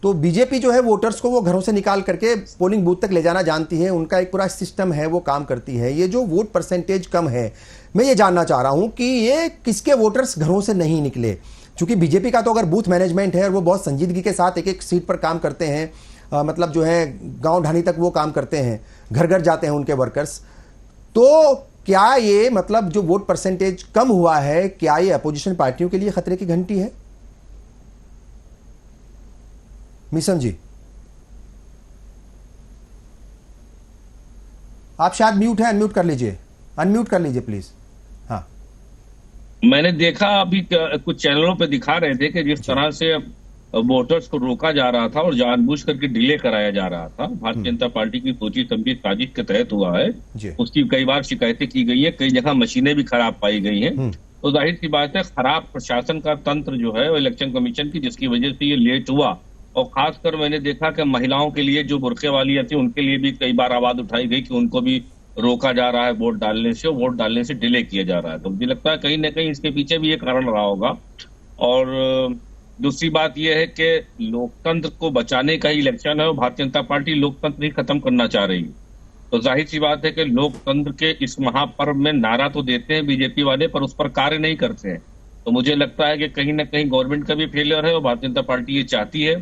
तो बीजेपी जो है वोटर्स को वो घरों से निकाल करके पोलिंग बूथ तक ले जाना जानती है, उनका एक पूरा सिस्टम है, वो काम करती है। ये जो वोट परसेंटेज कम है, मैं ये जानना चाह रहा हूं कि ये किसके वोटर्स घरों से नहीं निकले। क्योंकि बीजेपी का तो अगर बूथ मैनेजमेंट है और वो बहुत संजीदगी के साथ एक एक सीट पर काम करते हैं, मतलब जो है गांव ढाणी तक वो काम करते हैं, घर घर जाते हैं उनके वर्कर्स। तो क्या ये मतलब जो वोट परसेंटेज कम हुआ है, क्या ये अपोजिशन पार्टियों के लिए खतरे की घंटी है? मिशन जी, आप शायद म्यूट हैं, अनम्यूट कर लीजिए प्लीज। मैंने देखा अभी कुछ चैनलों पे दिखा रहे थे कि जिस तरह से वोटर्स को रोका जा रहा था और जानबूझ करके डिले कराया जा रहा था। भारतीय जनता पार्टी की सोची समझी साजिश के तहत हुआ है। उसकी कई बार शिकायतें की गई है, कई जगह मशीनें भी खराब पाई गई हैं। तो जाहिर सी बात है, खराब प्रशासन का तंत्र जो है इलेक्शन कमीशन की, जिसकी वजह से ये लेट हुआ। और खासकर मैंने देखा कि महिलाओं के लिए जो बुरखे वाली थी, उनके लिए भी कई बार आवाज उठाई गई कि उनको भी रोका जा रहा है वोट डालने से डिले किया जा रहा है। तो मुझे लगता है कहीं ना कहीं इसके पीछे भी ये कारण रहा होगा। और दूसरी बात यह है कि लोकतंत्र को बचाने का ही इलेक्शन है और भारतीय जनता पार्टी लोकतंत्र ही खत्म करना चाह रही है। तो जाहिर सी बात है कि लोकतंत्र के इस महापर्व में नारा तो देते हैं बीजेपी वाले, पर उस पर कार्य नहीं करते हैं। तो मुझे लगता है कि कहीं ना कहीं गवर्नमेंट का भी फेलियर है और भारतीय जनता पार्टी ये चाहती है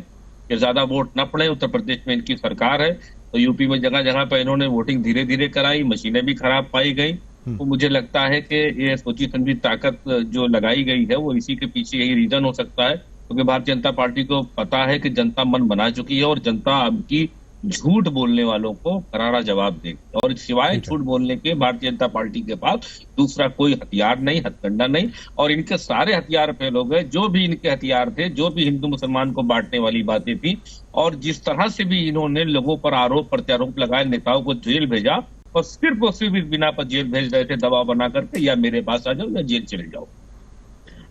कि ज्यादा वोट न पड़े। उत्तर प्रदेश में इनकी सरकार है, तो यूपी में जगह जगह पर इन्होंने वोटिंग धीरे धीरे कराई, मशीनें भी खराब पाई गई। तो मुझे लगता है कि ये सोची समझी ताकत जो लगाई गई है वो इसी के पीछे यही रीजन हो सकता है, क्योंकि भारतीय जनता पार्टी को पता है कि जनता मन बना चुकी है और जनता अब की झूठ बोलने वालों को करारा जवाब देगी। और सिवाय झूठ बोलने के भारतीय जनता पार्टी के पास दूसरा कोई हथियार नहीं, हथकंडा नहीं। और इनके सारे हथियार फेल हो गए, जो भी इनके हथियार थे, जो भी हिंदू मुसलमान को बांटने वाली बातें थी, और जिस तरह से भी इन्होंने लोगों पर आरोप प्रत्यारोप लगाए, नेताओं को जेल भेजा और सिर्फ इस बिना पर जेल भेज रहे थे दबाव बना करके, या मेरे पास आ जाओ या जेल चले जाओ।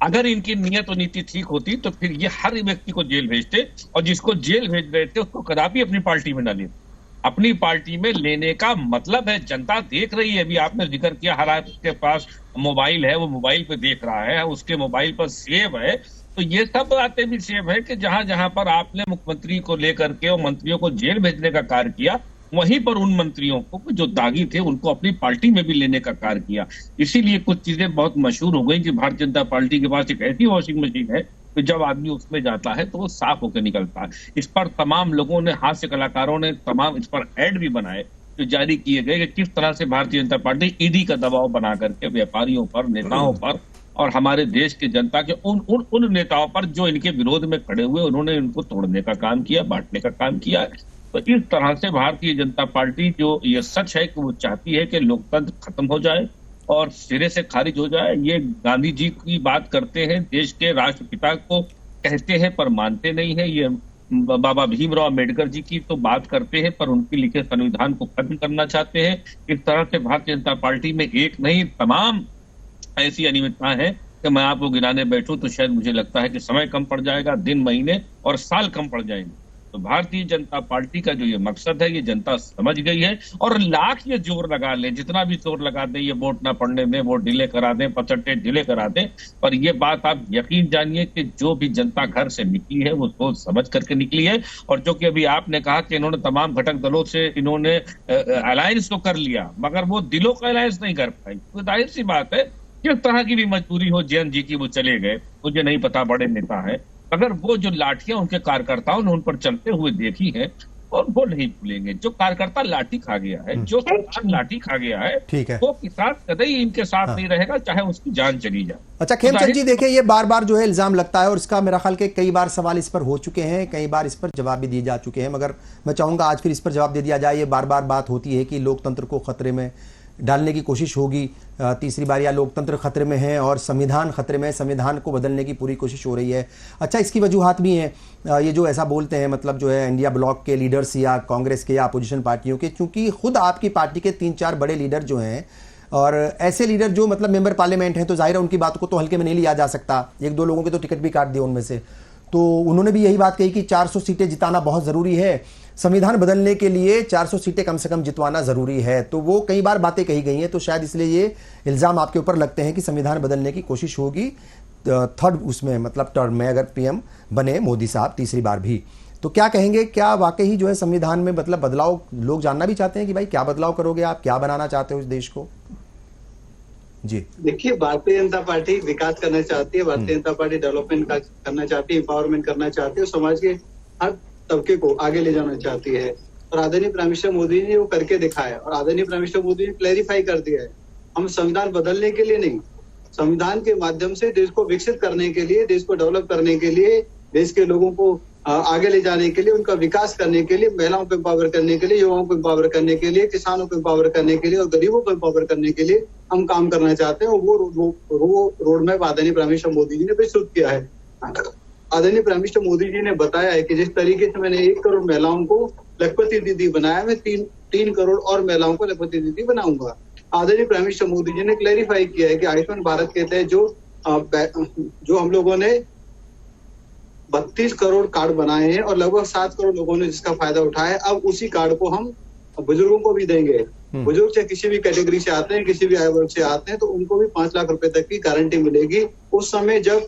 अगर इनकी नियत और नीति ठीक होती तो फिर ये हर व्यक्ति को जेल भेजते, और जिसको जेल भेज रहे थे उसको कदापि अपनी पार्टी में न लेते। अपनी पार्टी में लेने का मतलब है जनता देख रही है। अभी आपने जिक्र किया, हर आपके पास मोबाइल है, वो मोबाइल पे देख रहा है, उसके मोबाइल पर सेव है। तो ये सब बातें भी सेव है कि जहां जहां पर आपने मुख्यमंत्री को लेकर के और मंत्रियों को जेल भेजने का कार्य किया, वहीं पर उन मंत्रियों को जो दागी थे उनको अपनी पार्टी में भी लेने का कार्य किया। इसीलिए कुछ चीजें बहुत मशहूर हो गई कि भारतीय जनता पार्टी के पास एक ऐसी वॉशिंग मशीन है कि जब आदमी उसमें जाता है तो वो साफ होकर निकलता है। इस पर तमाम लोगों ने, हास्य कलाकारों ने तमाम इस पर ऐड भी बनाए जो जारी किए गए कि किस तरह से भारतीय जनता पार्टी ईडी का दबाव बना करके व्यापारियों पर, नेताओं पर और हमारे देश की जनता के उन नेताओं पर जो इनके विरोध में खड़े हुए, उन्होंने इनको तोड़ने का काम किया, बांटने का काम किया है। तो इस तरह से भारतीय जनता पार्टी, जो ये सच है कि वो चाहती है कि लोकतंत्र खत्म हो जाए और सिरे से खारिज हो जाए। ये गांधी जी की बात करते हैं, देश के राष्ट्रपिता को कहते हैं पर मानते नहीं है। ये बाबा भीमराव अम्बेडकर जी की तो बात करते हैं पर उनके लिखे संविधान को खत्म करना चाहते हैं। इस तरह से भारतीय जनता पार्टी में एक नहीं, तमाम ऐसी अनियमितताएं हैं कि मैं आपको गिनाने बैठूं तो शायद मुझे लगता है कि समय कम पड़ जाएगा, दिन, महीने और साल कम पड़ जाएंगे। तो भारतीय जनता पार्टी का जो ये मकसद है, ये जनता समझ गई है। और लाख ये जोर लगा ले, जितना भी जोर लगा दें, ये वोट ना पड़ने दें, वोट डिले करा दें, परसेंटेज डिले करा दें, पर ये बात आप यकीन जानिए कि जो भी जनता घर से निकली है वो सोच समझ करके निकली है। और जो कि अभी आपने कहा कि इन्होंने तमाम घटक दलों से इन्होंने अलायंस तो कर लिया, मगर वो दिलों का अलायंस नहीं कर पाई। तो जाहिर सी बात है, किस तरह की भी मजबूरी हो जयंत जी की, वो चले गए। मुझे नहीं पता, बड़े नेता है, अगर वो जो लाठियां उनके कार्यकर्ताओं ने उन पर चलते हुए देखी है, और वो नहीं भूलेंगे। जो कार्यकर्ता लाठी खा गया है, जो किसान लाठी खा गया है, ठीक है, वो किसान कतई इनके साथ नहीं रहेगा, चाहे उसकी जान चली जाए। अच्छा खेमचंद जी, देखिए ये बार बार जो है इल्जाम लगता है और इसका मेरा ख्याल के कई बार सवाल इस पर हो चुके हैं, कई बार इस पर जवाब भी दिए जा चुके हैं, मगर मैं चाहूंगा आज फिर इस पर जवाब दे दिया जाए। ये बार बार बात होती है कि लोकतंत्र को खतरे में डालने की कोशिश होगी, तीसरी बार, या लोकतंत्र खतरे में है और संविधान खतरे में है, संविधान को बदलने की पूरी कोशिश हो रही है। अच्छा, इसकी वजूहात भी हैं, ये जो ऐसा बोलते हैं, मतलब जो है इंडिया ब्लॉक के लीडर्स या कांग्रेस के या अपोजिशन पार्टियों के, क्योंकि खुद आपकी पार्टी के 3-4 बड़े लीडर जो हैं, और ऐसे लीडर जो मतलब मेंबर पार्लियामेंट हैं, तो जाहिर है उनकी बात को तो हल्के में नहीं लिया जा सकता। 1-2 लोगों के तो टिकट भी काट दिए उनमें से। तो उन्होंने भी यही बात कही कि 400 सीटें जिताना बहुत ज़रूरी है, संविधान बदलने के लिए 400 सीटें कम से कम जितवाना ज़रूरी है। तो वो कई बार बातें कही गई हैं, तो शायद इसलिए ये इल्ज़ाम आपके ऊपर लगते हैं कि संविधान बदलने की कोशिश होगी थर्ड उसमें, मतलब टर्म में, अगर पीएम बने मोदी साहब तीसरी बार भी। तो क्या कहेंगे, क्या वाकई ही जो है संविधान में मतलब बदलाव, लोग जानना भी चाहते हैं कि भाई क्या बदलाव करोगे आप, क्या बनाना चाहते हो इस देश को? जी देखिए, भारतीय जनता पार्टी विकास करना चाहती है, भारतीय जनता पार्टी डेवलपमेंट करना चाहती है, एम्पावरमेंट करना चाहती है, समाज के हर तबके को आगे ले जाना चाहती है। और आदरणीय प्राइम मिनिस्टर मोदी ने वो करके दिखाया, और आदरणीय प्राइम मिनिस्टर मोदी ने क्लैरिफाई कर दिया है, हम संविधान बदलने के लिए नहीं, संविधान के माध्यम से देश को विकसित करने के लिए, देश को डेवलप करने के लिए, देश के लोगों को आगे ले जाने के लिए, उनका विकास करने के लिए, महिलाओं को एम्पावर करने के लिए, युवाओं को एम्पावर करने के लिए, किसानों को एम्पावर करने के लिए और गरीबों को एम्पावर करने के लिए हम काम करना चाहते हैं। और वो रोड मैप आदरणीय प्राइम मिनिस्टर मोदी जी ने प्रस्तुत किया है। आदरणीय प्राइम मिनिस्टर मोदी जी ने बताया है कि जिस तरीके से मैंने 1 करोड़ महिलाओं को लखपति दीदी बनाया, मैं 3 करोड़ और महिलाओं को लखपति दीदी बनाऊंगा। आदरणीय प्राइम मिनिस्टर मोदी जी ने क्लैरिफाई किया है कि आयुष्मान भारत के तहत जो हम लोगों ने 32 करोड़ कार्ड बनाए हैं और लगभग 7 करोड़ लोगों ने जिसका फायदा उठाया है, अब उसी कार्ड को हम बुजुर्गों को भी देंगे। बुजुर्ग चाहे किसी भी कैटेगरी से आते हैं, किसी भी आयु वर्ग से आते हैं, तो उनको भी 5 लाख रुपए तक की गारंटी मिलेगी। उस समय जब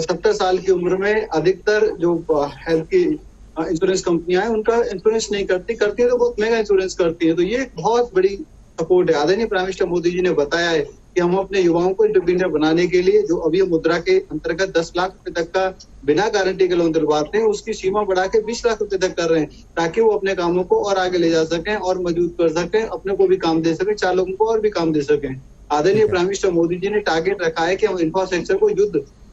70 साल की उम्र में अधिकतर जो हेल्थ की इंश्योरेंस कंपनियां हैं, उनका इंश्योरेंस नहीं करती है तो बहुत महंगा इंश्योरेंस करती है। तो ये एक बहुत बड़ी सपोर्ट है। आदरणीय प्राइम मिनिस्टर मोदी जी ने बताया है कि हम अपने युवाओं को इंटरप्रेन्योर बनाने के लिए जो अभी मुद्रा के अंतर्गत 10 लाख रुपए तक का बिना गारंटी के लोन दिलवाते हैं, उसकी सीमा बढ़ा के 20 लाख रुपए तक कर रहे हैं, ताकि वो अपने कामों को और आगे ले जा सकें और मजबूत कर सकें, अपने को भी काम दे सकें, 4 लोगों को और भी काम दे सकें। आदरणीय प्राइम मिनिस्टर मोदी जी ने टारगेट रखा है कि हम इंफ्रास्ट्रक्चर को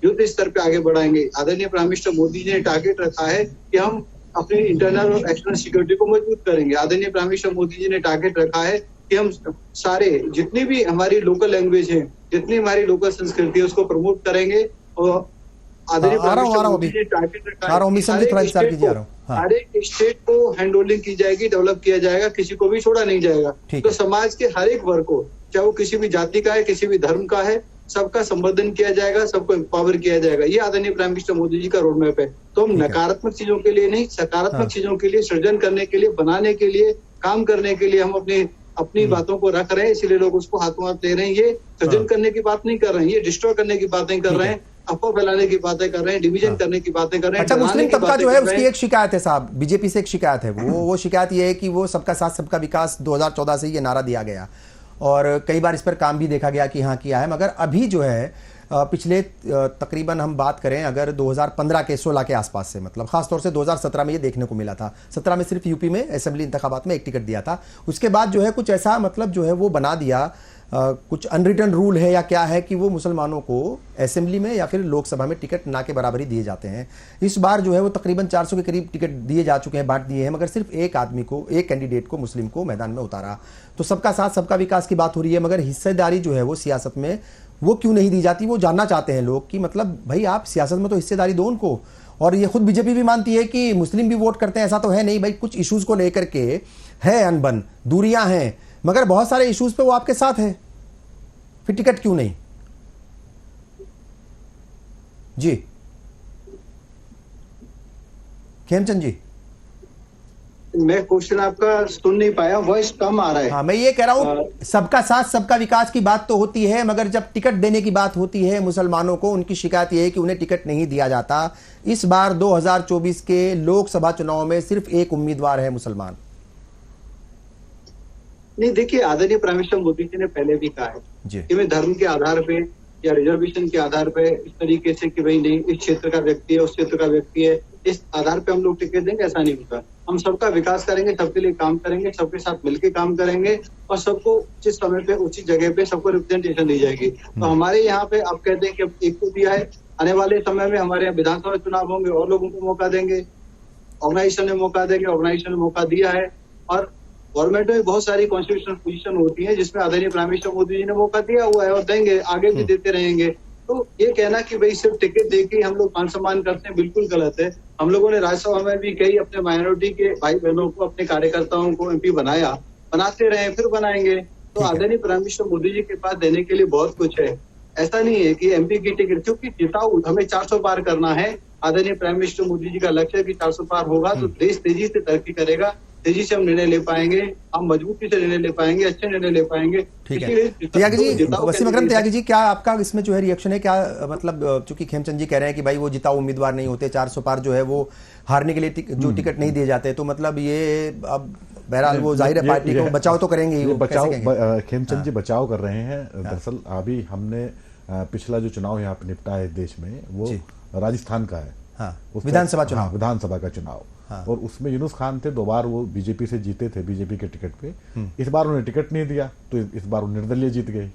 युद्ध स्तर पे आगे बढ़ाएंगे। आदरणीय प्राइम मिनिस्टर मोदी जी ने टारगेट रखा है कि हम अपनी इंटरनल और एक्सटर्नल सिक्योरिटी को मजबूत करेंगे। आदरणीय प्राइम मिनिस्टर मोदी जी ने टारगेट रखा है कि हम सारे जितनी भी हमारी लोकल लैंग्वेज है, जितनी हमारी लोकल संस्कृति है, उसको प्रमोट करेंगे। और आदरणीय प्राइम मिनिस्टर मोदी जी ने टारगेट रखा है कि हर एक स्टेट को हैंड होल्डिंग की जाएगी, डेवलप किया जाएगा, किसी को भी छोड़ा नहीं जाएगा। तो समाज के हर एक वर्ग को, चाहे वो किसी भी जाति का है, किसी भी धर्म का है, सबका संवर्धन किया जाएगा, सबको एम्पावर किया जाएगा। ये आदरणीय प्राइम मिनिस्टर मोदी जी का रोड मैप है। तो हम नकारात्मक चीजों के लिए नहीं, सकारात्मक चीजों के लिए, सृजन करने के लिए, बनाने के लिए, काम करने के लिए हम अपनी बातों को रख रहे हैं। इसलिए लोग उसको हाथों हाथ ले रहे हैं। ये सृजन करने की बात नहीं कर रहे हैं, ये डिस्ट्रॉय करने की बातें कर रहे हैं, अफवाह फैलाने की बातें कर रहे हैं, डिवीजन करने की बातें कर रहे हैं। अच्छा, मुस्लिम तबका जो है उसकी एक शिकायत है साहब, बीजेपी से एक शिकायत है, वो शिकायत ये है कि वो सबका साथ सबका विकास 2014 से ये नारा दिया गया और कई बार इस पर काम भी देखा गया कि हाँ किया है, मगर अभी जो है पिछले तकरीबन हम बात करें अगर 2015 के 16 के आसपास से, मतलब खासतौर से 2017 में ये देखने को मिला था। 17 में सिर्फ यूपी में असेंबली इंतखाबात में एक टिकट दिया था, उसके बाद जो है कुछ ऐसा मतलब जो है वो बना दिया, कुछ अनरिटन रूल है या क्या है कि वो मुसलमानों को असेंबली में या फिर लोकसभा में टिकट ना के बराबर ही दिए जाते हैं। इस बार जो है वो तकरीबन 400 के करीब टिकट दिए जा चुके हैं, बांट दिए हैं, मगर सिर्फ एक आदमी को, एक कैंडिडेट को, मुस्लिम को मैदान में उतारा। तो सबका साथ सबका विकास की बात हो रही है, मगर हिस्सेदारी जो है वो सियासत में वो क्यों नहीं दी जाती? वो जानना चाहते हैं लोग कि मतलब भाई आप सियासत में तो हिस्सेदारी दो उनको। और ये खुद बीजेपी भी मानती है कि मुस्लिम भी वोट करते हैं, ऐसा तो है नहीं भाई, कुछ इश्यूज को लेकर के है अनबन, दूरियां हैं, मगर बहुत सारे इश्यूज पे वो आपके साथ है, फिर टिकट क्यों नहीं? जी खेमचंद जी, मैं क्वेश्चन आपका सुन नहीं पाया, वॉइस कम आ रहा है। हाँ, मैं ये कह रहा हूं सबका साथ सबका विकास की बात तो होती है, मगर जब टिकट देने की बात होती है मुसलमानों को, उनकी शिकायत यह है कि उन्हें टिकट नहीं दिया जाता। इस बार 2024 के लोकसभा चुनाव में सिर्फ एक उम्मीदवार है मुसलमान। नहीं, देखिए आदरणीय प्राइम मिनिस्टर मोदी जी ने पहले भी कहा है कि मैं धर्म के आधार पे या रिजर्वेशन के आधार पे इस तरीके से कि भाई नहीं इस क्षेत्र का व्यक्ति है, उस क्षेत्र का व्यक्ति है, इस आधार पे हम लोग टिकट देंगे, ऐसा नहीं होता। हम सबका विकास करेंगे, सबके लिए काम करेंगे, सबके साथ मिलकर काम करेंगे और सबको उचित समय पे उचित जगह पे सबको रिप्रेजेंटेशन दी जाएगी। तो हमारे यहाँ पे आप कहते हैं कि अब एक को दिया है, आने वाले समय में हमारे यहाँ विधानसभा चुनाव होंगे और लोगों को मौका देंगे, ऑर्गेनाइजेशन ने मौका देंगे, ऑर्गेनाइजेशन ने मौका दिया है। और गवर्नमेंट में बहुत सारी कॉन्स्टिट्यूशनल पोजीशन होती है जिसमें आदरणीय प्राइम मिनिस्टर मोदी जी ने मौका दिया हुआ है और देंगे, आगे भी देते रहेंगे। तो ये कहना कि भाई सिर्फ टिकट देके हम लोग मान सम्मान करते हैं, बिल्कुल गलत है। हम लोगों ने राज्यसभा में भी कई अपने माइनॉरिटी के भाई बहनों को, अपने कार्यकर्ताओं को एमपी बनाया, बनाते रहे, फिर बनाएंगे। तो आदरणीय प्राइम मिनिस्टर मोदी जी के पास देने के लिए बहुत कुछ है। ऐसा नहीं है कि एमपी की टिकट, क्योंकि जिताऊ हमें 400 पार करना है। आदरणीय प्राइम मिनिस्टर मोदी जी का लक्ष्य है कि 400 पार होगा तो देश तेजी से तरक्की करेगा, तेजी से हम निर्णय ले पाएंगे, हम मजबूती से निर्णय ले पाएंगे, अच्छे निर्णय ले पाएंगे। ठीक है त्यागी जी, वसीम अकरम त्यागी जी, क्या आपका इसमें जो है रिएक्शन है? क्या मतलब चूंकि खेमचंद जी कह रहे हैं कि भाई वो जिताऊ उम्मीदवार नहीं होते, 400 पार जो है वो हारने के लिए जो टिकट नहीं दिए जाते, तो मतलब ये अब बहरहाल वो जाहिर है पार्टी को बचाव तो करेंगे ही। बचाव खेमचंद जी बचाव कर रहे हैं। दरअसल अभी हमने पिछला जो चुनाव यहाँ पे निपटा है देश में, वो राजस्थान का है, विधानसभा चुनाव, विधानसभा का चुनाव। और उसमें यूनुस खान थे, 2 बार वो बीजेपी से जीते थे, बीजेपी के टिकट पे। इस बार उन्हें टिकट नहीं दिया तो इस बार वो निर्दलीय जीत गए।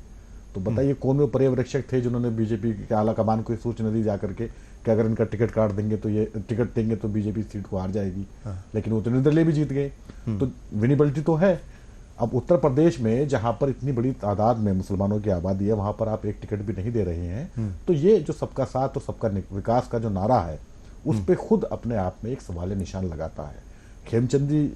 तो बताइए कौन वो पर्यवेक्षक थे जिन्होंने बीजेपी के आला कमान को सूचना दी जाकर के कि अगर इनका टिकट काट देंगे तो ये टिकट देंगे तो बीजेपी सीट को हार जाएगी। लेकिन वो तो निर्दलीय भी जीत गए। तो विनेबिलिटी तो है। अब उत्तर प्रदेश में जहां पर इतनी बड़ी तादाद में मुसलमानों की आबादी है, वहां पर आप एक टिकट भी नहीं दे रहे हैं, तो ये जो सबका साथ और सबका विकास का जो नारा है उस पर खुद अपने आप में एक सवाल निशान लगाता है। खेमचंद जी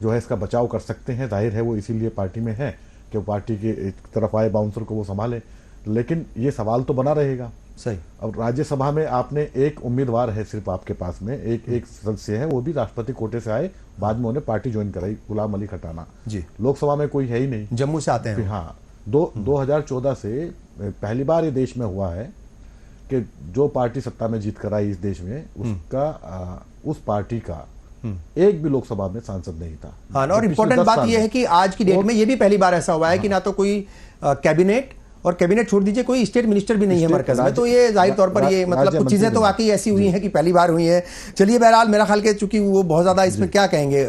जो है इसका बचाव कर सकते हैं, जाहिर है वो इसीलिए पार्टी में है कि वो पार्टी के एक तरफ आए बाउंसर को वो संभाले, लेकिन ये सवाल तो बना रहेगा। सही। अब राज्यसभा में आपने एक उम्मीदवार है सिर्फ आपके पास में, एक सदस्य है, वो भी राष्ट्रपति कोटे से आए, बाद में उन्हें पार्टी ज्वाइन कराई, गुलाम अली खटाना जी। लोकसभा में कोई है ही नहीं, जम्मू से आते हैं। हाँ, 2014 से पहली बार ये देश में हुआ है कि जो पार्टी सत्ता में जीत कर आई इस देश में, उसका उस पार्टी का एक भी लोकसभा में सांसद नहीं था। हाँ, और इंपॉर्टेंट बात यह है कि आज की डेट में ये भी पहली बार ऐसा हुआ है कि ना तो कोई कैबिनेट, और कैबिनेट छोड़ दीजिए कोई स्टेट मिनिस्टर भी नहीं है मरकज में, तो ये जाहिर तौर पर ये मतलब कुछ चीजें तो वाकई ऐसी हुई हैं कि पहली बार हुई है। चलिए बहरहाल मेरा ख्याल के चूंकि वो बहुत ज्यादा इसमें क्या कहेंगे,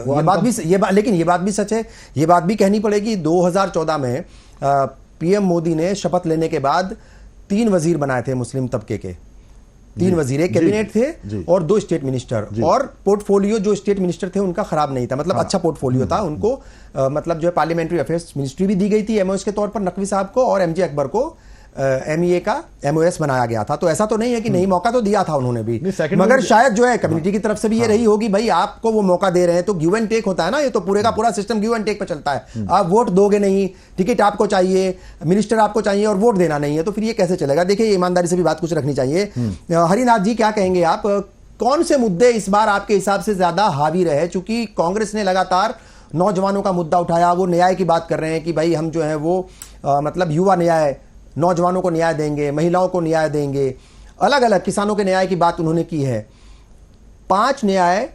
लेकिन ये बात भी सच है, ये बात भी कहनी पड़ेगी। 2014 में पीएम मोदी ने शपथ लेने के बाद 3 वजीर बनाए थे मुस्लिम तबके के, 3 वजीर, एक कैबिनेट थे और 2 स्टेट मिनिस्टर, और पोर्टफोलियो जो स्टेट मिनिस्टर थे उनका खराब नहीं था, मतलब अच्छा पोर्टफोलियो था उनको। मतलब जो है पार्लियामेंट्री अफेयर्स मिनिस्ट्री भी दी गई थी एमओएस के तौर पर नकवी साहब को, और एमजे अकबर को एमईए का एमओएस बनाया गया था। तो ऐसा तो नहीं है कि नहीं, मौका तो दिया था उन्होंने भी, मगर शायद जो है कम्युनिटी की तरफ से भी ये रही होगी, भाई आपको वो मौका दे रहे हैं तो गिव एंड टेक होता है ना, ये तो पूरे का पूरा सिस्टम गिव एंड टेक पे चलता है। आप वोट दोगे नहीं, टिकट आपको चाहिए, मिनिस्टर आपको चाहिए और वोट देना नहीं है, तो फिर ये कैसे चलेगा। देखिए ईमानदारी से भी बात कुछ रखनी चाहिए। हरिनाथ जी क्या कहेंगे आप, कौन से मुद्दे इस बार आपके हिसाब से ज्यादा हावी रहे? चूंकि कांग्रेस ने लगातार नौजवानों का मुद्दा उठाया, वो न्याय की बात कर रहे हैं कि भाई हम जो है वो मतलब युवा न्याय, नौजवानों को न्याय देंगे, महिलाओं को न्याय देंगे, अलग अलग किसानों के न्याय की बात उन्होंने की है। 5 न्याय,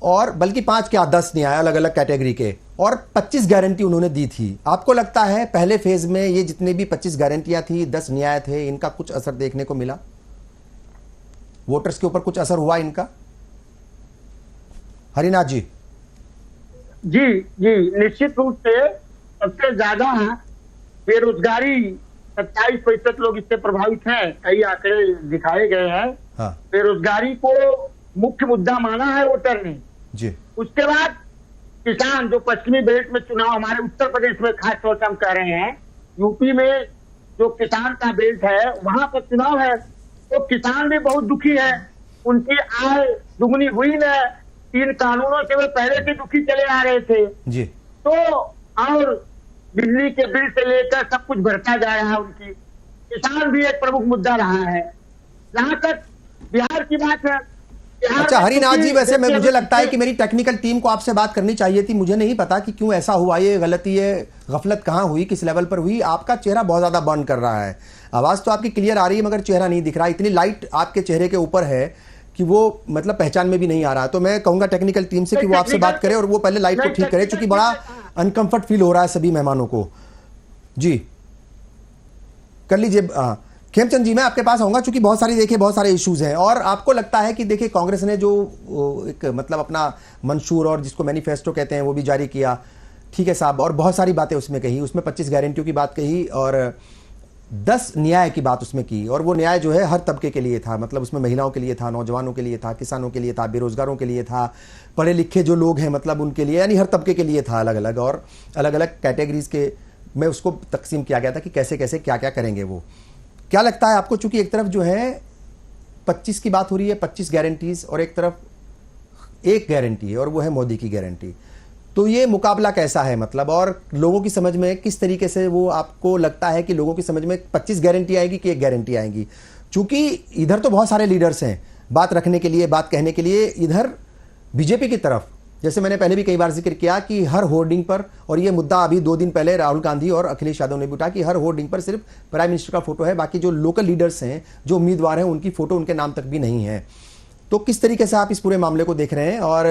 और बल्कि 5 क्या 10 न्याय अलग अलग कैटेगरी के, और 25 गारंटी उन्होंने दी थी। आपको लगता है पहले फेज में ये जितने भी 25 गारंटियां थी, 10 न्याय थे, इनका कुछ असर देखने को मिला? वोटर्स के ऊपर कुछ असर हुआ इनका? हरिनाथ जी। जी जी, निश्चित रूप से सबसे ज्यादा बेरोजगारी 27% लोग इससे प्रभावित हैं, कई आंकड़े दिखाए गए हैं। हाँ। बेरोजगारी को मुख्य मुद्दा माना है वोटर ने जी। उसके बाद किसान, जो पश्चिमी बेल्ट में चुनाव, हमारे उत्तर प्रदेश में खास तौर से हम कह रहे हैं, यूपी में जो किसान का बेल्ट है वहां पर चुनाव है, तो किसान भी बहुत दुखी है, उनकी आय दुगनी हुई न, 3 कानूनों से वे पहले से दुखी चले आ रहे थे जी। तो और बिजली के बिल से लेकर सब कुछ बढ़ता जा रहा है, उनकी किसान भी एक प्रमुख मुद्दा रहा है। जहां तक बिहार की बात है, अच्छा हरिनाथ जी, वैसे मुझे लगता है कि मेरी टेक्निकल टीम को आपसे बात करनी चाहिए थी, मुझे नहीं पता कि क्यों ऐसा हुआ, ये गलती, ये गफलत कहां हुई, किस लेवल पर हुई। आपका चेहरा बहुत ज्यादा बर्न कर रहा है, आवाज तो आपकी क्लियर आ रही है मगर चेहरा नहीं दिख रहा, इतनी लाइट आपके चेहरे के ऊपर है कि वो मतलब पहचान में भी नहीं आ रहा। तो मैं कहूंगा टेक्निकल टीम से कि वो आपसे बात करे और वो पहले लाइट को ठीक करे, क्योंकि बड़ा अनकंफर्ट फील हो रहा है सभी मेहमानों को। जी कर लीजिए। खेमचंद जी मैं आपके पास आऊंगा, चूंकि बहुत सारे इश्यूज हैं, और आपको लगता है कि देखिए कांग्रेस ने जो एक मतलब अपना मंशूर और जिसको मैनिफेस्टो कहते हैं वो भी जारी किया, ठीक है साहब, और बहुत सारी बातें उसमें कही, उसमें 25 गारंटियों की बात कही और 10 न्याय की बात उसमें की, और वो न्याय जो है हर तबके के लिए था, मतलब उसमें महिलाओं के लिए था, नौजवानों के लिए था, किसानों के लिए था, बेरोजगारों के लिए था, पढ़े लिखे जो लोग हैं मतलब उनके लिए, यानी हर तबके के लिए था अलग अलग, और अलग अलग कैटेगरीज के में उसको तकसीम किया गया था कि कैसे कैसे क्या क्या करेंगे वो। क्या लगता है आपको, चूंकि एक तरफ जो है 25 की बात हो रही है, 25 गारंटीज, और एक तरफ एक गारंटी है और वो है मोदी की गारंटी, तो ये मुकाबला कैसा है मतलब, और लोगों की समझ में किस तरीके से वो आपको लगता है कि लोगों की समझ में 25 गारंटी आएगी कि एक गारंटी आएगी? चूंकि इधर तो बहुत सारे लीडर्स हैं बात रखने के लिए, बात कहने के लिए, इधर बीजेपी की तरफ जैसे मैंने पहले भी कई बार जिक्र किया कि हर होर्डिंग पर, और ये मुद्दा अभी 2 दिन पहले राहुल गांधी और अखिलेश यादव ने भी उठाया कि हर होर्डिंग पर सिर्फ प्राइम मिनिस्टर का फोटो है, बाकी जो लोकल लीडर्स हैं, जो उम्मीदवार हैं, उनकी फोटो उनके नाम तक भी नहीं है। तो किस तरीके से आप इस पूरे मामले को देख रहे हैं, और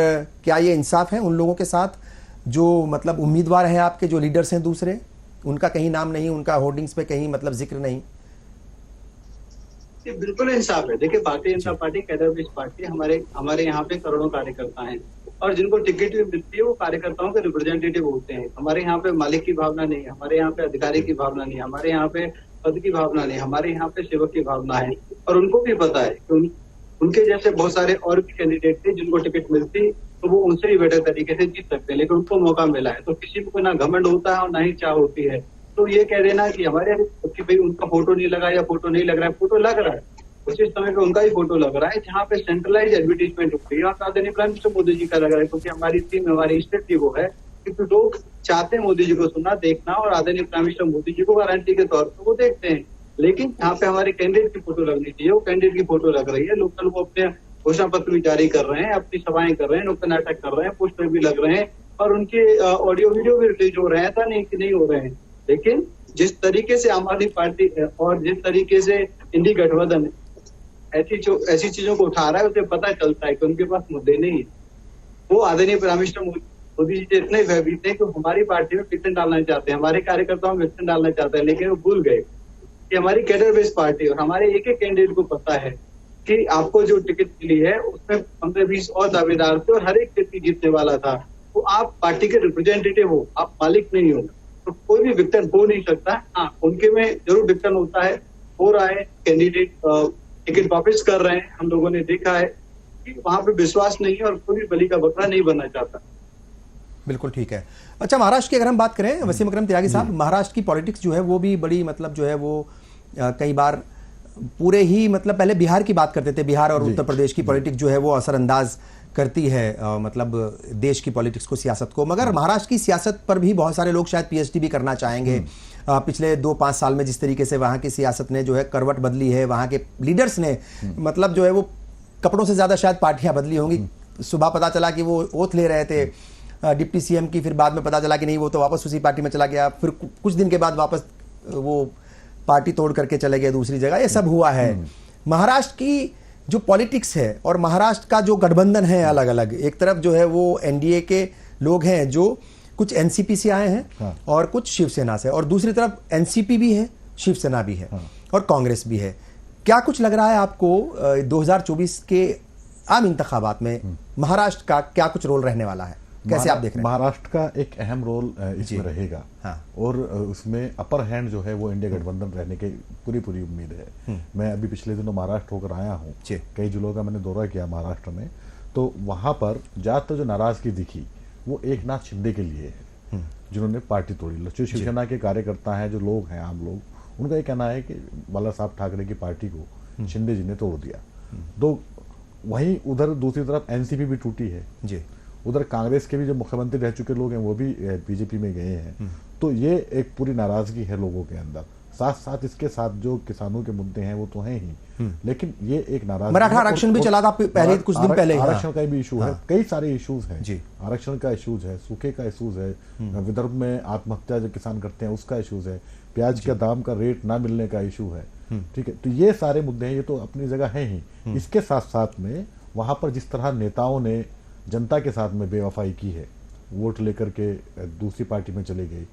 क्या ये इंसाफ है उन लोगों के साथ जो मतलब उम्मीदवार हैं आपके, जो लीडर्स हैं दूसरे, उनका कहीं नाम नहीं, उनका होर्डिंग्स पे कहीं मतलब जिक्र नहीं? ये बिल्कुल इंसाफ है। देखिए Bharatiya Janata party cadre based party, हमारे यहाँ पे करोड़ों कार्यकर्ता हैं, और जिनको टिकट भी मिलती है वो कार्यकर्ताओं के रिप्रेजेंटेटिव होते हैं। हमारे यहाँ पे मालिक की भावना नहीं है, हमारे यहाँ पे अधिकारी की भावना नहीं है, हमारे यहाँ पे पद की भावना नहीं, हमारे यहाँ पे सेवक की भावना है। और उनको भी पता है कि उनके जैसे बहुत सारे और भी कैंडिडेट थे जिनको टिकट मिलती तो वो उनसे भी बेटर तरीके से जीत सकते हैं, लेकिन उनको मौका मिला है। तो किसी को ना घमंड होता है और ना ही चाह होती है। तो ये कह देना कि हमारे कि भाई उनका फोटो नहीं लगा या फोटो नहीं लग रहा है, फोटो लग रहा है, उसी समय पे उनका ही फोटो लग रहा है, जहाँ पे सेंट्रलाइज एडवर्टीजमेंट हो रही है, और आदरणीय प्राइम मिनिस्टर मोदी जी का लग रहा है, क्योंकि हमारी टीम, हमारी स्ट्रेटजी वो है क्योंकि लोग चाहते हैं मोदी जी को सुनना, देखना, और आदरणीय प्राइम मिनिस्टर मोदी जी को गारंटी के तौर पर वो देखते हैं। लेकिन यहाँ पे हमारे कैंडिडेट की फोटो लगनी चाहिए, वो कैंडिडेट की फोटो लग रही है। लोकल वो अपने घोषणा पत्र भी जारी कर रहे हैं, अपनी सभाएं कर रहे हैं, नुक्कड़ नाटक कर रहे हैं, पोस्टर भी लग रहे हैं, और उनके ऑडियो वीडियो भी रिलीज हो रहे हैं, ऐसा नहीं कि नहीं हो रहे हैं। लेकिन जिस तरीके से आम आदमी पार्टी और जिस तरीके से इंडी गठबंधन ऐसी चीजों को उठा रहा है, उसे पता चलता है कि उनके पास मुद्दे नहीं है। वो आदरणीय प्राइम मिनिस्टर मोदी जी इतने भयभीत हैं कि हमारी पार्टी में फिक्सन डालना चाहते हैं, हमारे कार्यकर्ताओं में फिक्सन डालना चाहते हैं, लेकिन वो भूल गए कि हमारी कैडर बेस्ड पार्टी और हमारे एक एक कैंडिडेट को पता है कि आपको जो टिकट मिली है उसमें 15-20 और दावेदार थे और हर एक व्यक्ति जीतने वाला था। तो आप पार्टी के रिप्रेजेंटेटिव हो, आप मालिक नहीं हो, तो कोई भी विघटन हो नहीं सकता। हाँ, उनके में जरूर विघटन होता है, हो रहा है, कैंडिडेट टिकट वापस कर रहे हैं। हम लोगों ने देखा है कि वहां पे विश्वास नहीं है और कोई बलि का बकरा नहीं बनना चाहता। बिल्कुल ठीक है। अच्छा, महाराष्ट्र की अगर हम बात करें, वसीम अकरम त्यागी साहब, महाराष्ट्र की पॉलिटिक्स जो है वो भी बड़ी मतलब जो है वो कई बार पूरे ही मतलब पहले बिहार की बात करते थे, बिहार और उत्तर प्रदेश की पॉलिटिक्स जो है वो असरअंदाज करती है मतलब देश की पॉलिटिक्स को, सियासत को, मगर महाराष्ट्र की सियासत पर भी बहुत सारे लोग शायद पीएचडी भी करना चाहेंगे। पिछले 2-5 साल में जिस तरीके से वहाँ की सियासत ने जो है करवट बदली है, वहाँ के लीडर्स ने मतलब जो है वो कपड़ों से ज़्यादा शायद पार्टियाँ बदली होंगी। सुबह पता चला कि वो ओथ ले रहे थे डिप्टी सीएम की, फिर बाद में पता चला कि नहीं वो तो वापस उसी पार्टी में चला गया, फिर कुछ दिन के बाद वापस वो पार्टी तोड़ करके चले गए दूसरी जगह। ये सब हुआ है। महाराष्ट्र की जो पॉलिटिक्स है और महाराष्ट्र का जो गठबंधन है अलग अलग, एक तरफ जो है वो एनडीए के लोग हैं जो कुछ एनसीपी से आए हैं और कुछ शिवसेना से, और दूसरी तरफ एनसीपी भी है, शिवसेना भी है और कांग्रेस भी है। क्या कुछ लग रहा है आपको 2024 के आम इंतखाबात में महाराष्ट्र का क्या कुछ रोल रहने वाला है, कैसे आप देख रहे हैं? महाराष्ट्र का एक अहम रोल इसमें रहेगा। हाँ। और उसमें अपर हैंड जो है वो इंडिया गठबंधन रहने की पूरी उम्मीद है। मैं अभी पिछले दिनों महाराष्ट्र होकर आया हूँ, कई जिलों का मैंने दौरा किया महाराष्ट्र में, तो वहां पर ज्यादातर जो नाराजगी दिखी वो एक नाथ शिंदे के लिए है, जिन्होंने पार्टी तोड़ी। जो शिवसेना के कार्यकर्ता हैं, जो लोग हैं, आम लोग, उनका ये कहना है कि बाला साहब ठाकरे की पार्टी को शिंदे जी ने तोड़ दिया। तो वहीं उधर दूसरी तरफ एनसीपी भी टूटी है जी, उधर कांग्रेस के भी जो मुख्यमंत्री रह चुके लोग हैं वो भी बीजेपी में गए हैं। तो ये एक पूरी नाराजगी है लोगों के अंदर। साथ साथ इसके साथ जो किसानों के मुद्दे हैं वो तो हैं ही, लेकिन ये एक नाराजगी, मराठा आरक्षण भी चला था पहले कुछ दिन पहले, आरक्षण का भी इशू है, कई सारे इश्यूज हैं जी। आरक्षण का इशूज है, सूखे का इशूज है, विदर्भ में आत्महत्या जो किसान करते हैं उसका इशूज है, प्याज का दाम का रेट ना मिलने का इशू है। ठीक है, तो ये सारे मुद्दे हैं, ये तो अपनी जगह है ही। इसके साथ साथ में वहां पर जिस तरह नेताओं ने जनता के साथ में बेवफाई की है, वोट लेकर के दूसरी पार्टी में चले गए,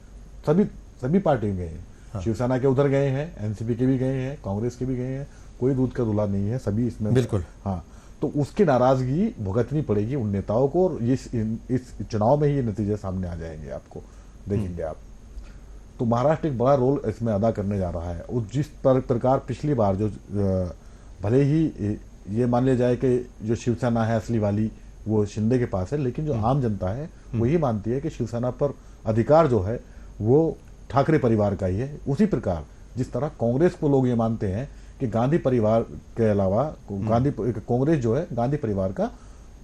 सभी पार्टी में गए हैं। हाँ। शिवसेना के उधर गए हैं, एनसीपी के भी गए हैं, कांग्रेस के भी गए हैं, कोई दूध का दूल्हा नहीं है, सभी इसमें बिल्कुल। हाँ, तो उसकी नाराजगी भुगतनी पड़ेगी उन नेताओं को, और इस चुनाव में ही ये नतीजे सामने आ जाएंगे, आपको देखेंगे आप। तो महाराष्ट्र एक बड़ा रोल इसमें अदा करने जा रहा है। और जिस प्रकार पिछली बार जो भले ही ये मान लिया जाए कि जो शिवसेना है असली वाली वो शिंदे के पास है, लेकिन जो आम जनता है वो ये मानती है कि शिवसेना पर अधिकार जो है वो ठाकरे परिवार का ही है। उसी प्रकार जिस तरह कांग्रेस को लोग ये मानते हैं कि गांधी परिवार के अलावा कांग्रेस जो है गांधी परिवार का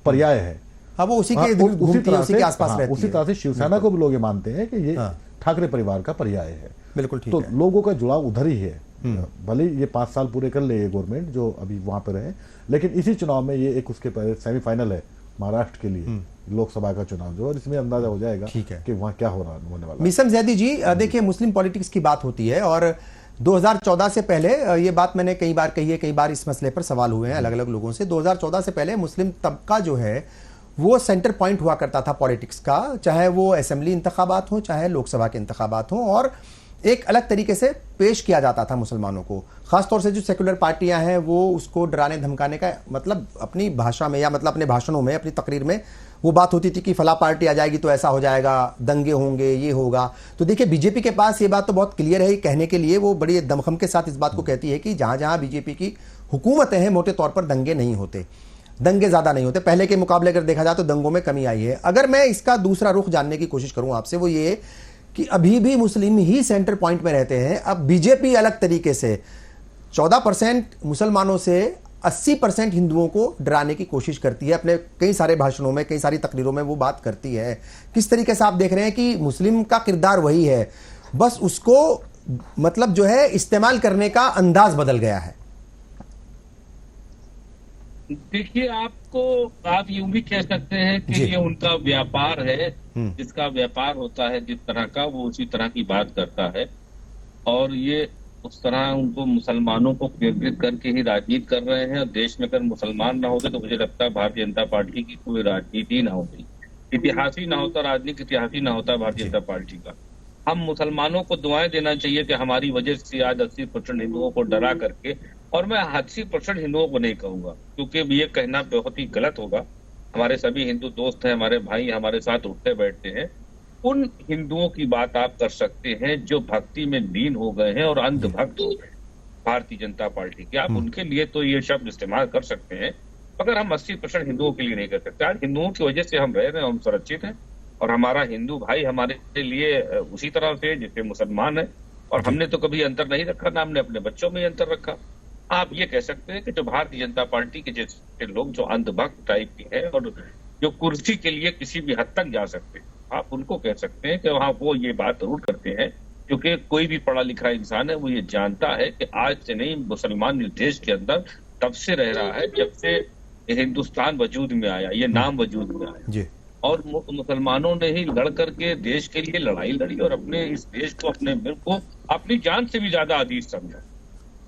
पर्याय है। हाँ, वो उसी के आसपास रहती है। उसी तरह से शिवसेना को भी लोग ये मानते हैं कि ये ठाकरे परिवार का पर्याय है। बिल्कुल ठीक तो है। लोगों का जुड़ाव उधर ही है। भले ये 5 साल पूरे कर ले ये गवर्नमेंट जो अभी वहां पर है, लेकिन इसी चुनाव में ये एक उसके पहले सेमीफाइनल है महाराष्ट्र के लिए, लोकसभा का चुनाव जो, और इसमें अंदाजा हो जाएगा कि वहां क्या होने वाला है। मीसम जैदी जी, देखिए मुस्लिम पॉलिटिक्स की बात होती है और 2014 से पहले, ये बात मैंने कई बार कही है, कई बार इस मसले पर सवाल हुए हैं अलग अलग लोगों से। 2014 से पहले मुस्लिम तबका जो है वो सेंटर पॉइंट हुआ करता था पॉलिटिक्स का, चाहे वो असेंबली इंतखाबात हो चाहे लोकसभा के इंतखाबात हो, और एक अलग तरीके से पेश किया जाता था मुसलमानों को। खासतौर से जो सेकुलर पार्टियां हैं वो उसको डराने धमकाने का मतलब अपनी भाषा में या मतलब अपने भाषणों में, अपनी तकरीर में वो बात होती थी कि फला पार्टी आ जाएगी तो ऐसा हो जाएगा, दंगे होंगे, ये होगा। तो देखिए बीजेपी के पास ये बात तो बहुत क्लियर है कहने के लिए, वो बड़ी दमखम के साथ इस बात को कहती है कि जहां जहां बीजेपी की हुकूमतें हैं मोटे तौर पर दंगे नहीं होते, दंगे ज्यादा नहीं होते। पहले के मुकाबले अगर देखा जाए तो दंगों में कमी आई है। अगर मैं इसका दूसरा रुख जानने की कोशिश करूं आपसे, वो ये कि अभी भी मुस्लिम ही सेंटर पॉइंट में रहते हैं, अब बीजेपी अलग तरीके से 14% मुसलमानों से 80% हिंदुओं को डराने की कोशिश करती है। अपने कई सारे भाषणों में, कई सारी तकरीरों में वो बात करती है। किस तरीके से आप देख रहे हैं कि मुस्लिम का किरदार वही है, बस उसको मतलब जो है इस्तेमाल करने का अंदाज बदल गया है? देखिए, आप यूं भी कह सकते हैं कि ये उनका व्यापार है। जिसका व्यापार होता है जिस तरह का, वो उसी तरह की बात करता है। और ये उस तरह उनको मुसलमानों को केंद्रित करके ही राजनीति कर रहे हैं। और देश में अगर मुसलमान ना होते तो मुझे लगता है भारतीय जनता पार्टी की कोई राजनीति ना होती, इतिहास ही ना होता, राजनीतिक इतिहास ही ना होता भारतीय जनता पार्टी का। हम मुसलमानों को दुआएं देना चाहिए कि हमारी वजह से आज 80% हिंदुओं को डरा करके, और मैं 80% हिंदुओं को नहीं कहूंगा क्योंकि ये कहना बहुत ही गलत होगा। हमारे सभी हिंदू दोस्त हैं, हमारे भाई हमारे साथ उठते बैठते हैं। उन हिंदुओं की बात आप कर सकते हैं जो भक्ति में लीन हो गए हैं और अंधभक्त हो गए भारतीय जनता पार्टी के। आप उनके लिए तो ये शब्द इस्तेमाल कर सकते हैं, मगर हम 80% हिंदुओं के लिए नहीं कर सकते। आज हिंदुओं की वजह से हम रह रहे हैं, हम सुरक्षित हैं, और हमारा हिंदू भाई हमारे लिए उसी तरह से जैसे मुसलमान है। और हमने तो कभी अंतर नहीं रखा, ना हमने अपने बच्चों में अंतर रखा। आप ये कह सकते हैं कि जो भारतीय जनता पार्टी के जैसे लोग जो अंधभक्त टाइप के हैं और जो कुर्सी के लिए किसी भी हद तक जा सकते हैं, आप उनको कह सकते हैं कि वहाँ वो ये बात जरूर करते हैं। क्योंकि कोई भी पढ़ा लिखा इंसान है वो ये जानता है कि आज से नहीं, मुसलमान इस देश के अंदर तब से रह रहा है जब से हिंदुस्तान वजूद में आया, ये नाम वजूद में आया जी। और मुसलमानों ने ही लड़ करके देश के लिए लड़ाई लड़ी और अपने इस देश को, अपने मुल्क को अपनी जान से भी ज्यादा अजीज समझा,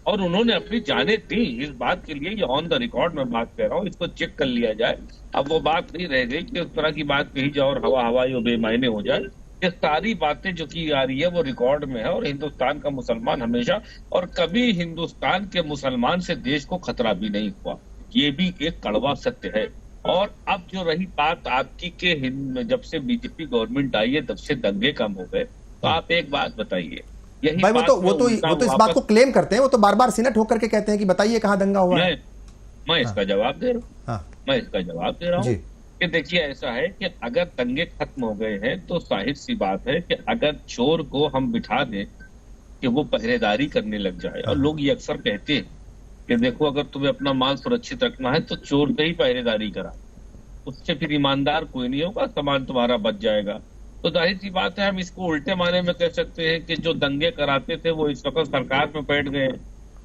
और उन्होंने अपनी जानें दी। इस बात के लिए ये ऑन द रिकॉर्ड में बात कह रहा हूँ, इसको चेक कर लिया जाए। अब वो बात नहीं रह गई कि उस तरह की बात कही जाए और हवाई और बेमायने हो जाए। ये सारी बातें जो की आ रही है वो रिकॉर्ड में है। और हिंदुस्तान का मुसलमान हमेशा और कभी हिंदुस्तान के मुसलमान से देश को खतरा भी नहीं हुआ, ये भी एक कड़वा सत्य है। और अब जो रही बात आपकी के हिंद में जब से बीजेपी गवर्नमेंट आई है तब से दंगे कम हो गए, तो आप एक बात बताइए। भाई वो तो इस बात को क्लेम करते हैं, वो तो बार बार सीना ठोक करके कहते हैं कि बताइए कहां दंगा हुआ है। मैं इसका जवाब दे रहा हूँ कि देखिए, ऐसा है कि अगर दंगे खत्म हो गए हैं तो जाहिर सी बात है कि अगर चोर को हम बिठा दें कि वो पहरेदारी करने लग जाए, और लोग ये अक्सर कहते हैं कि देखो अगर तुम्हें अपना माल सुरक्षित रखना है तो चोर से ही पहरेदारी करा, उससे फिर ईमानदार कोई नहीं होगा, सामान तुम्हारा बच जाएगा। तो जाहिर सी बात है हम इसको उल्टे माने में कह सकते हैं कि जो दंगे कराते थे वो इस वक्त सरकार में बैठ गए।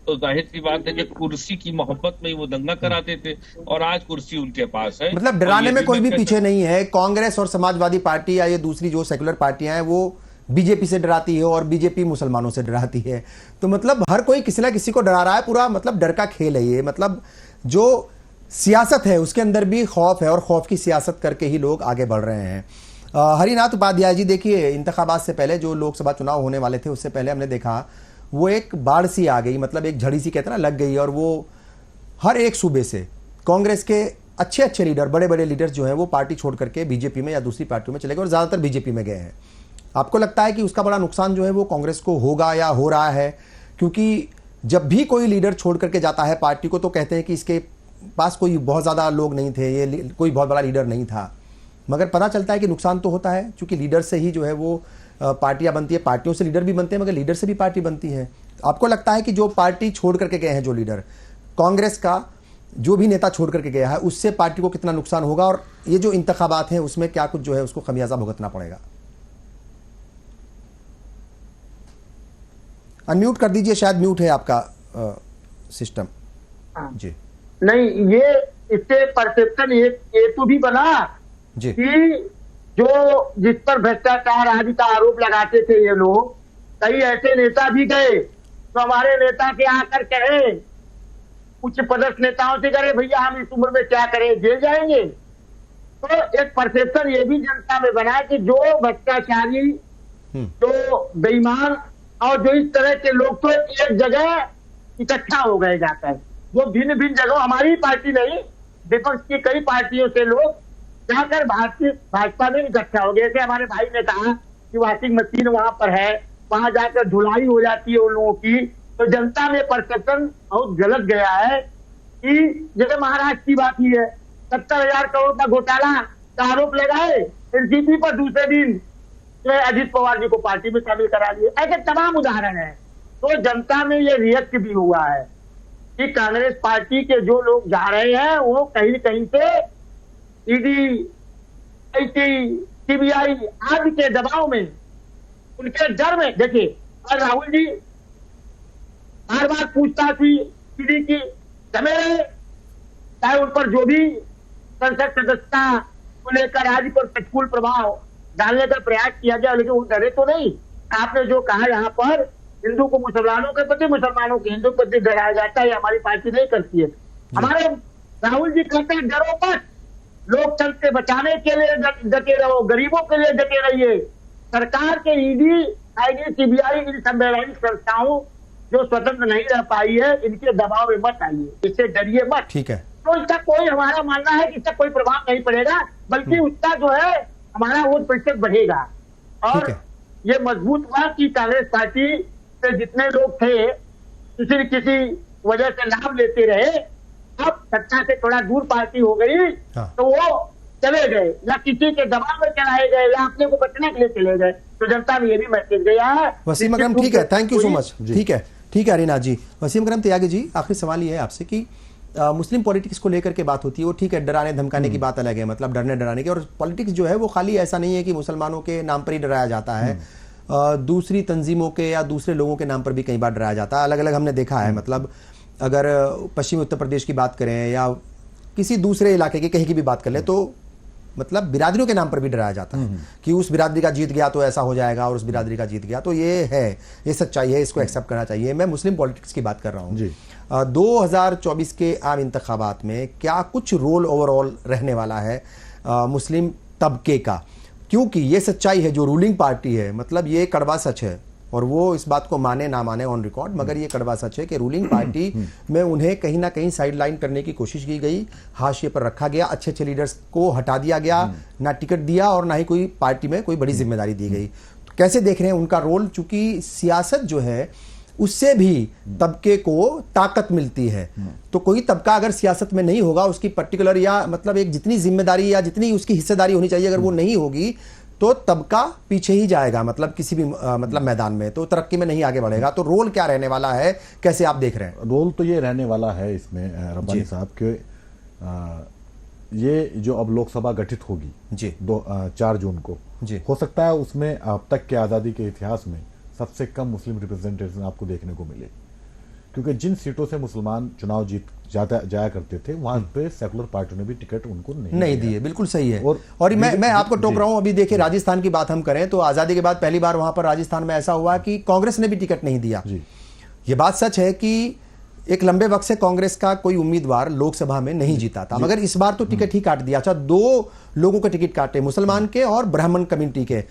तो जाहिर सी बात है कि कुर्सी की मोहब्बत में ही वो दंगा कराते थे, और आज कुर्सी उनके पास है। मतलब डराने में कोई भी पीछे नहीं है। कांग्रेस और समाजवादी पार्टी या ये दूसरी जो सेकुलर पार्टियां हैं वो बीजेपी से डराती है और बीजेपी मुसलमानों से डराती है। तो मतलब हर कोई किसी ना किसी को डरा रहा है, पूरा मतलब डर का खेल है ये। मतलब जो सियासत है उसके अंदर भी खौफ है, और खौफ की सियासत करके ही लोग आगे बढ़ रहे हैं। हरिनाथ उपाध्याय जी, देखिए इंतखाबात से पहले जो लोकसभा चुनाव होने वाले थे उससे पहले हमने देखा वो एक बाढ़ सी आ गई, मतलब एक झड़ी सी कहते ना लग गई, और वो हर एक सूबे से कांग्रेस के अच्छे अच्छे लीडर, बड़े बड़े लीडर जो हैं वो पार्टी छोड़ करके बीजेपी में या दूसरी पार्टियों में चले गए, और ज़्यादातर बीजेपी में गए हैं। आपको लगता है कि उसका बड़ा नुकसान जो है वो कांग्रेस को होगा या हो रहा है? क्योंकि जब भी कोई लीडर छोड़ करके जाता है पार्टी को तो कहते हैं कि इसके पास कोई बहुत ज़्यादा लोग नहीं थे, ये कोई बहुत बड़ा लीडर नहीं था, मगर पता चलता है कि नुकसान तो होता है, क्योंकि लीडर से ही जो है वो पार्टियां बनती है, पार्टियों से लीडर भी बनते हैं, मगर लीडर से भी पार्टी बनती है। आपको लगता है कि जो पार्टी छोड़ करके गए हैं, जो लीडर, कांग्रेस का जो भी नेता छोड़ करके गया है, उससे पार्टी को कितना नुकसान होगा, और ये जो इंतखाबात हैं उसमें क्या कुछ जो है उसको खमियाजा भुगतना पड़ेगा? अनम्यूट कर दीजिए, शायद म्यूट है आपका सिस्टम जी। नहीं, ये इससे परसेप्शन ये तो भी बना जी कि जो जिस पर भ्रष्टाचार आदि का आरोप लगाते थे ये लोग, कई ऐसे नेता भी गए तो हमारे नेता के आकर कहे, उच्च पदस्थ नेताओं से करे भैया हम इस उम्र में क्या करें, जेल जाएंगे। तो एक परसेप्शन ये भी जनता में बना कि जो भ्रष्टाचारी, जो बेईमान और जो इस तरह के लोग तो एक जगह इकट्ठा हो गए जाकर, वो भिन्न भिन्न जगह, हमारी पार्टी नहीं विपक्ष की कई पार्टियों से लोग जाकर भाजपा में इकट्ठा हो गए। जैसे हमारे भाई ने कहा कि वॉशिंग मशीन वहां पर है, वहां जाकर धुलाई हो जाती है उन लोगों की। तो जनता में परसेप्शन बहुत गलत गया है कि जैसे महाराष्ट्र की बात ही है, 70,000 करोड़ का घोटाला का आरोप लगाए, एनसीपी पर दूसरे दिन अजीत पवार जी को पार्टी में शामिल करा दिए। ऐसे तमाम उदाहरण हैं। तो जनता में ये रिएक्ट भी हुआ है कि कांग्रेस पार्टी के जो लोग जा रहे हैं वो कहीं कहीं से ईडी, सीबीआई आदि के दबाव में, उनके डर में, देखिए, और राहुल जी बार बार पूछताछ हुई ईडी की, जमे रहे, चाहे उन पर जो भी संसद सदस्यता को लेकर राज्य पर प्रतिकूल प्रभाव डालने का प्रयास किया गया, लेकिन वो डरे तो नहीं। आपने जो कहा यहाँ पर हिंदू को मुसलमानों के प्रति, मुसलमानों के हिंदू के प्रति डराया जाता है, ये हमारी पार्टी नहीं करती है। हमारे राहुल जी कहते हैं डरो मत, लोकतंत्र से बचाने के लिए डटे रहो, गरीबों के लिए डटे रहिए। सरकार के ईडी, आईडी, सीबीआई, इन संवैधानिक संस्थाओं जो स्वतंत्र नहीं रह पाई है, इनके दबाव में मत आइए, इससे डरिए मत। ठीक है। तो इसका कोई, हमारा मानना है कि इसका कोई प्रभाव नहीं पड़ेगा, बल्कि उसका जो है हमारा वोट प्रतिशत बढ़ेगा। और ये मजबूत हुआ कि कांग्रेस पार्टी से जितने लोग थे किसी न किसी वजह से लाभ लेते रहे, अब सत्ता से थोड़ा दूर पार्टी हो गई, तो वो चले गए, या किसी के दबाव में चलाए गए, या अपने को बचने के लिए चले गए। तो जनता में ये भी मैसेज गया है। वसीम अकरम, ठीक है, थैंक यू सो मच। ठीक है हरिनाथ जी। वसीम अकरम त्यागी जी, आखिरी सवाल ये है आपसे कि मुस्लिम पॉलिटिक्स को लेकर के बात होती है, वो ठीक है, डराने धमकाने की बात अलग है, मतलब डरने डराने की, और पॉलिटिक्स जो है वो खाली ऐसा नहीं है कि मुसलमानों के नाम पर ही डराया जाता है, दूसरी तंजीमों के या दूसरे लोगों के नाम पर भी कई बार डराया जाता है। अलग अलग हमने देखा है, मतलब अगर पश्चिमी उत्तर प्रदेश की बात करें या किसी दूसरे इलाके की कहीं की भी बात कर ले, तो मतलब बिरादरियों के नाम पर भी डराया जाता है कि उस बिरादरी का जीत गया तो ऐसा हो जाएगा, और उस बिरादरी का जीत गया तो ये है, ये सच्चाई है, इसको एक्सेप्ट करना चाहिए। मैं मुस्लिम पॉलिटिक्स की बात कर रहा हूँ। 2024 के आम इंतखाबात में क्या कुछ रोल ओवरऑल रहने वाला है मुस्लिम तबके का? क्योंकि ये सच्चाई है, जो रूलिंग पार्टी है, मतलब ये कड़वा सच है, और वो इस बात को माने ना माने ऑन रिकॉर्ड, मगर ये कड़वा सच है कि रूलिंग पार्टी में उन्हें कहीं ना कहीं साइडलाइन करने की कोशिश की गई, हाशिए पर रखा गया, अच्छे अच्छे लीडर्स को हटा दिया गया, ना टिकट दिया और ना ही कोई पार्टी में कोई बड़ी जिम्मेदारी दी गई। तो कैसे देख रहे हैं उनका रोल? चूंकि सियासत जो है उससे भी तबके को ताकत मिलती है, तो कोई तबका अगर सियासत में नहीं होगा, उसकी पर्टिकुलर या मतलब एक जितनी जिम्मेदारी या जितनी उसकी हिस्सेदारी होनी चाहिए, अगर वो नहीं होगी तो तबका पीछे ही जाएगा, मतलब किसी भी मतलब मैदान में, तो तरक्की में नहीं आगे बढ़ेगा। तो रोल क्या रहने वाला है, कैसे आप देख रहे हैं? रोल तो ये रहने वाला है इसमें रब्बानी साहब के, ये जो अब लोकसभा गठित होगी जी 4 जून को, हो सकता है उसमें अब तक के आज़ादी के इतिहास में सबसे कम मुस्लिम रिप्रेजेंटेशन आपको देखने को मिले, क्योंकि जिन सीटों से मुसलमान चुनाव जीत जाया करते थे, वहां पे सेकुलर पार्टियों ने भी टिकट उनको नहीं दिए। बिल्कुल सही है। और मैं आपको टोक रहा हूं, अभी देखिए राजस्थान की बात हम करें तो आजादी के बाद पहली बार वहां पर राजस्थान में ऐसा हुआ कि कांग्रेस ने भी टिकट नहीं दिया। ये बात सच है कि एक लंबे वक्त से कांग्रेस का कोई उम्मीदवार लोकसभा में नहीं जीता था, मगर इस बार तो टिकट ही काट दिया। अच्छा, 2 लोगों के टिकट काटे, मुसलमान के और ब्राह्मण कम्युनिटी के।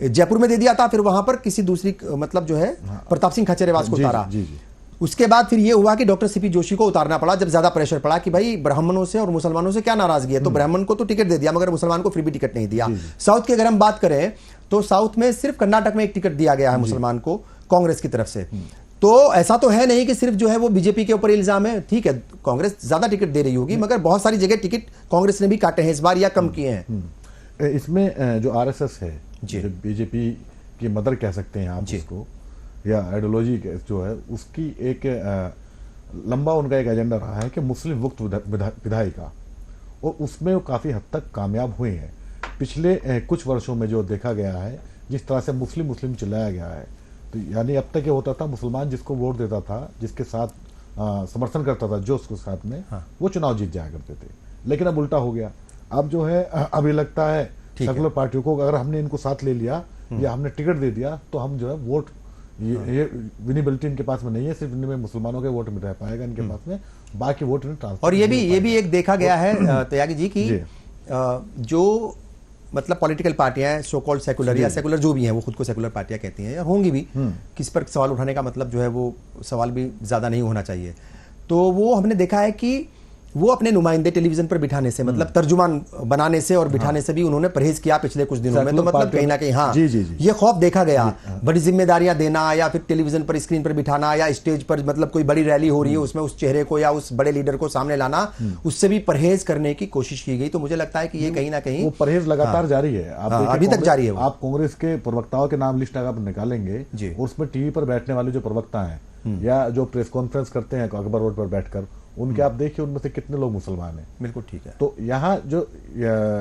जयपुर में दे दिया था, फिर वहां पर किसी दूसरी मतलब जो है प्रताप सिंह खचेरेवास को उतारा। उसके बाद फिर यह हुआ कि डॉक्टर सीपी जोशी को उतारना पड़ा, जब ज्यादा प्रेशर पड़ा कि भाई ब्राह्मणों से और मुसलमानों से क्या नाराजगी है, तो ब्राह्मण को तो टिकट दे दिया, मगर मुसलमान को फिर भी टिकट नहीं दिया। साउथ की अगर हम बात करें तो साउथ में सिर्फ कर्नाटक में एक टिकट दिया गया है मुसलमान को कांग्रेस की तरफ से। तो ऐसा तो है नहीं कि सिर्फ जो है वो बीजेपी के ऊपर इल्जाम है, ठीक है कांग्रेस ज्यादा टिकट दे रही होगी, मगर बहुत सारी जगह टिकट कांग्रेस ने भी काटे हैं इस बार या कम किए हैं। इसमें जो आरएसएस है, बीजेपी की मदर कह सकते हैं आप इसको, या आइडियोलॉजी जो है उसकी एक लंबा उनका एक एजेंडा रहा है कि मुस्लिम मुक्त विधायी का, और उसमें वो काफी हद तक कामयाब हुए हैं। पिछले कुछ वर्षों में जो देखा गया है, जिस तरह से मुस्लिम चिल्लाया गया है, तो यानी अब तक ये होता था मुसलमान जिसको वोट देता था, जिसके साथ समर्थन करता था जो उसके साथ में, वो चुनाव जीत जाया करते थे। लेकिन अब उल्टा हो गया, अब जो है अभी लगता है सेकुलर पार्टियों को अगर हमने इनको साथ ले लिया या हमने टिकट दे दिया तो हम जो है वोट, ये विनिबिलिटी इनके पास में नहीं है, सिर्फ इनमें मुसलमानों के वोट में रह पाएगा इनके पास में, बाकी वोट ट्रांसफर। और ये भी एक देखा गया है त्यागी जी की जो मतलब पॉलिटिकल पार्टियां सो कॉल्ड सेकुलर या सेकुलर जो भी हैं, वो खुद को सेकुलर पार्टियां कहती हैं या होंगी भी, किस पर सवाल उठाने का मतलब जो है वो सवाल भी ज्यादा नहीं होना चाहिए। तो वो हमने देखा है कि वो अपने नुमाइंदे टेलीविजन पर बिठाने से, मतलब तर्जुमान बनाने से और बिठाने से भी उन्होंने परहेज किया पिछले कुछ दिनों में। तो मतलब कहीं ना कहीं हाँ जी, जी, जी। ये खौफ देखा गया, बड़ी जिम्मेदारियां देना या फिर टेलीविजन पर स्क्रीन पर बिठाना या स्टेज पर मतलब कोई बड़ी रैली हो रही है उसमें उस चेहरे को या उस बड़े लीडर को सामने लाना, उससे भी परहेज करने की कोशिश की गई। तो मुझे लगता है कि ये कहीं ना कहीं वो परहेज लगातार जारी है। आप देखिए अभी तक जारी है वो। आप कांग्रेस के प्रवक्ताओं के नाम लिस्ट अगर आप निकालेंगे जी। उसमें टीवी पर बैठने वाले जो प्रवक्ता हैं या जो प्रेस कॉन्फ्रेंस करते हैं अकबर रोड पर बैठकर, उनके आप देखिए उनमें से कितने लोग मुसलमान हैं। बिल्कुल ठीक है। तो यहाँ जो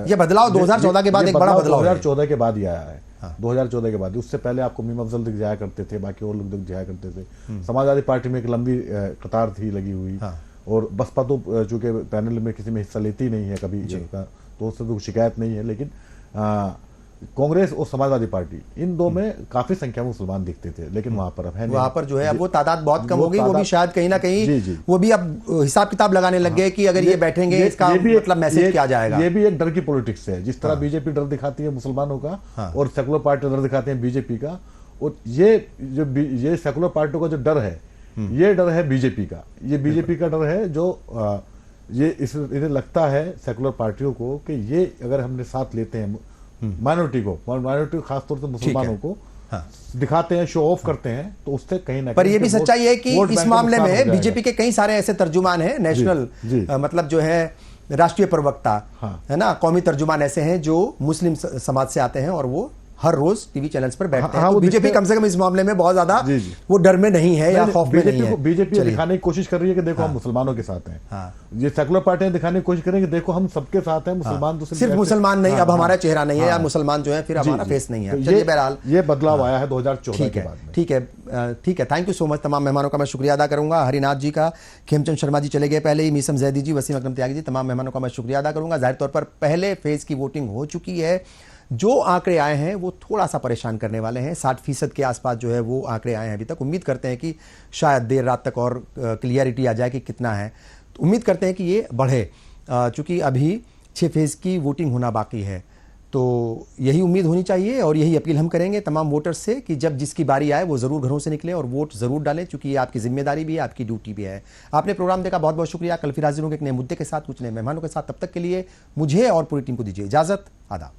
ये बदलाव 2014 के बाद एक बड़ा बदलाव 2014 के बाद ही आया है। 2014 के बाद, उससे पहले आपको मीम अफजल दिख जाया करते थे, बाकी और लोग दिख जाया करते थे। समाजवादी पार्टी में एक लंबी कतार थी लगी हुई, और बसपा तो चूंकि पैनल में किसी में हिस्सा लेती नहीं है कभी, तो उससे तो शिकायत नहीं है। लेकिन कांग्रेस और समाजवादी पार्टी इन दो में काफी संख्या में मुसलमान दिखते थे, लेकिन वहां पर अब है नहीं। वहां पर जो है अब वो तादाद बहुत कम हो गई। वो भी शायद कहीं ना कहीं वो भी अब हिसाब किताब लगाने लग गए कि अगर ये बैठेंगे इसका मतलब मैसेज क्या जाएगा। ये भी एक डर की पॉलिटिक्स है। जिस तरह बीजेपी डर दिखाती है मुसलमानों का और सेकुलर पार्टी डर दिखाते हैं बीजेपी का, और ये सेकुलर पार्टियों का जो डर है, ये डर है बीजेपी का। ये बीजेपी का डर है जो इन्हें लगता है सेकुलर पार्टियों को कि ये अगर हमने साथ लेते हैं माइनॉरिटी खासतौर से मुसलमानों को दिखाते हैं, शो ऑफ करते हैं, तो उससे कहीं ना पर ये भी सच्चाई है कि इस मामले में बीजेपी के कई सारे ऐसे तर्जुमान हैं, नेशनल मतलब जो है राष्ट्रीय प्रवक्ता है ना, कौमी तर्जुमान ऐसे हैं जो मुस्लिम समाज से आते हैं और वो हर रोज टीवी चैनल्स पर बैठते हैं। तो बीजेपी कम से कम इस मामले में बहुत ज्यादा वो डर में नहीं है या खौफ में नहीं है। बीजेपी दिखाने की कोशिश कर रही है कि देखो हम मुसलमानों के साथ हैं। ये सेकुलर पार्टियां दिखाने की कोशिश करेंगे देखो हम सबके साथ हैं, मुसलमान तो सिर्फ मुसलमान नहीं, अब हमारा चेहरा नहीं है या मुसलमान जो है फिर हमारा फेस नहीं है। चलिए बहरहाल ये बदलाव आया है 2014 के बाद में। ठीक है। Thank you so much. तमाम मेहमानों का मैं शुक्रिया अदा करूंगा। हरिनाथ जी का, खेमचंद शर्मा जी चले गए पहले ही, मीसम जैदी जी, वसीम अकरम त्यागी जी, तमाम मेहमानों का मैं शुक्रिया अदा करूंगा। जाहिर तौर पर पहले फेज की वोटिंग हो चुकी है। जो आंकड़े आए हैं वो थोड़ा सा परेशान करने वाले हैं। 60% के आसपास जो है वो आंकड़े आए हैं अभी तक। उम्मीद करते हैं कि शायद देर रात तक और क्लियरिटी आ जाए कि कितना है। तो उम्मीद करते हैं कि ये बढ़े, चूंकि अभी 6 फेज की वोटिंग होना बाकी है। तो यही उम्मीद होनी चाहिए और यही अपील हम करेंगे तमाम वोटर्स से कि जब जिसकी बारी आए वो ज़रूर घरों से निकले और वोट ज़रूर डालें, क्योंकि ये आपकी जिम्मेदारी भी है, आपकी ड्यूटी भी है। आपने प्रोग्राम देखा, बहुत बहुत शुक्रिया। कल फिर हाजिर होंगे एक नए मुद्दे के साथ, कुछ नए मेहमानों के साथ। तब तक के लिए मुझे और पूरी टीम को दीजिए इजाज़त। आदाब।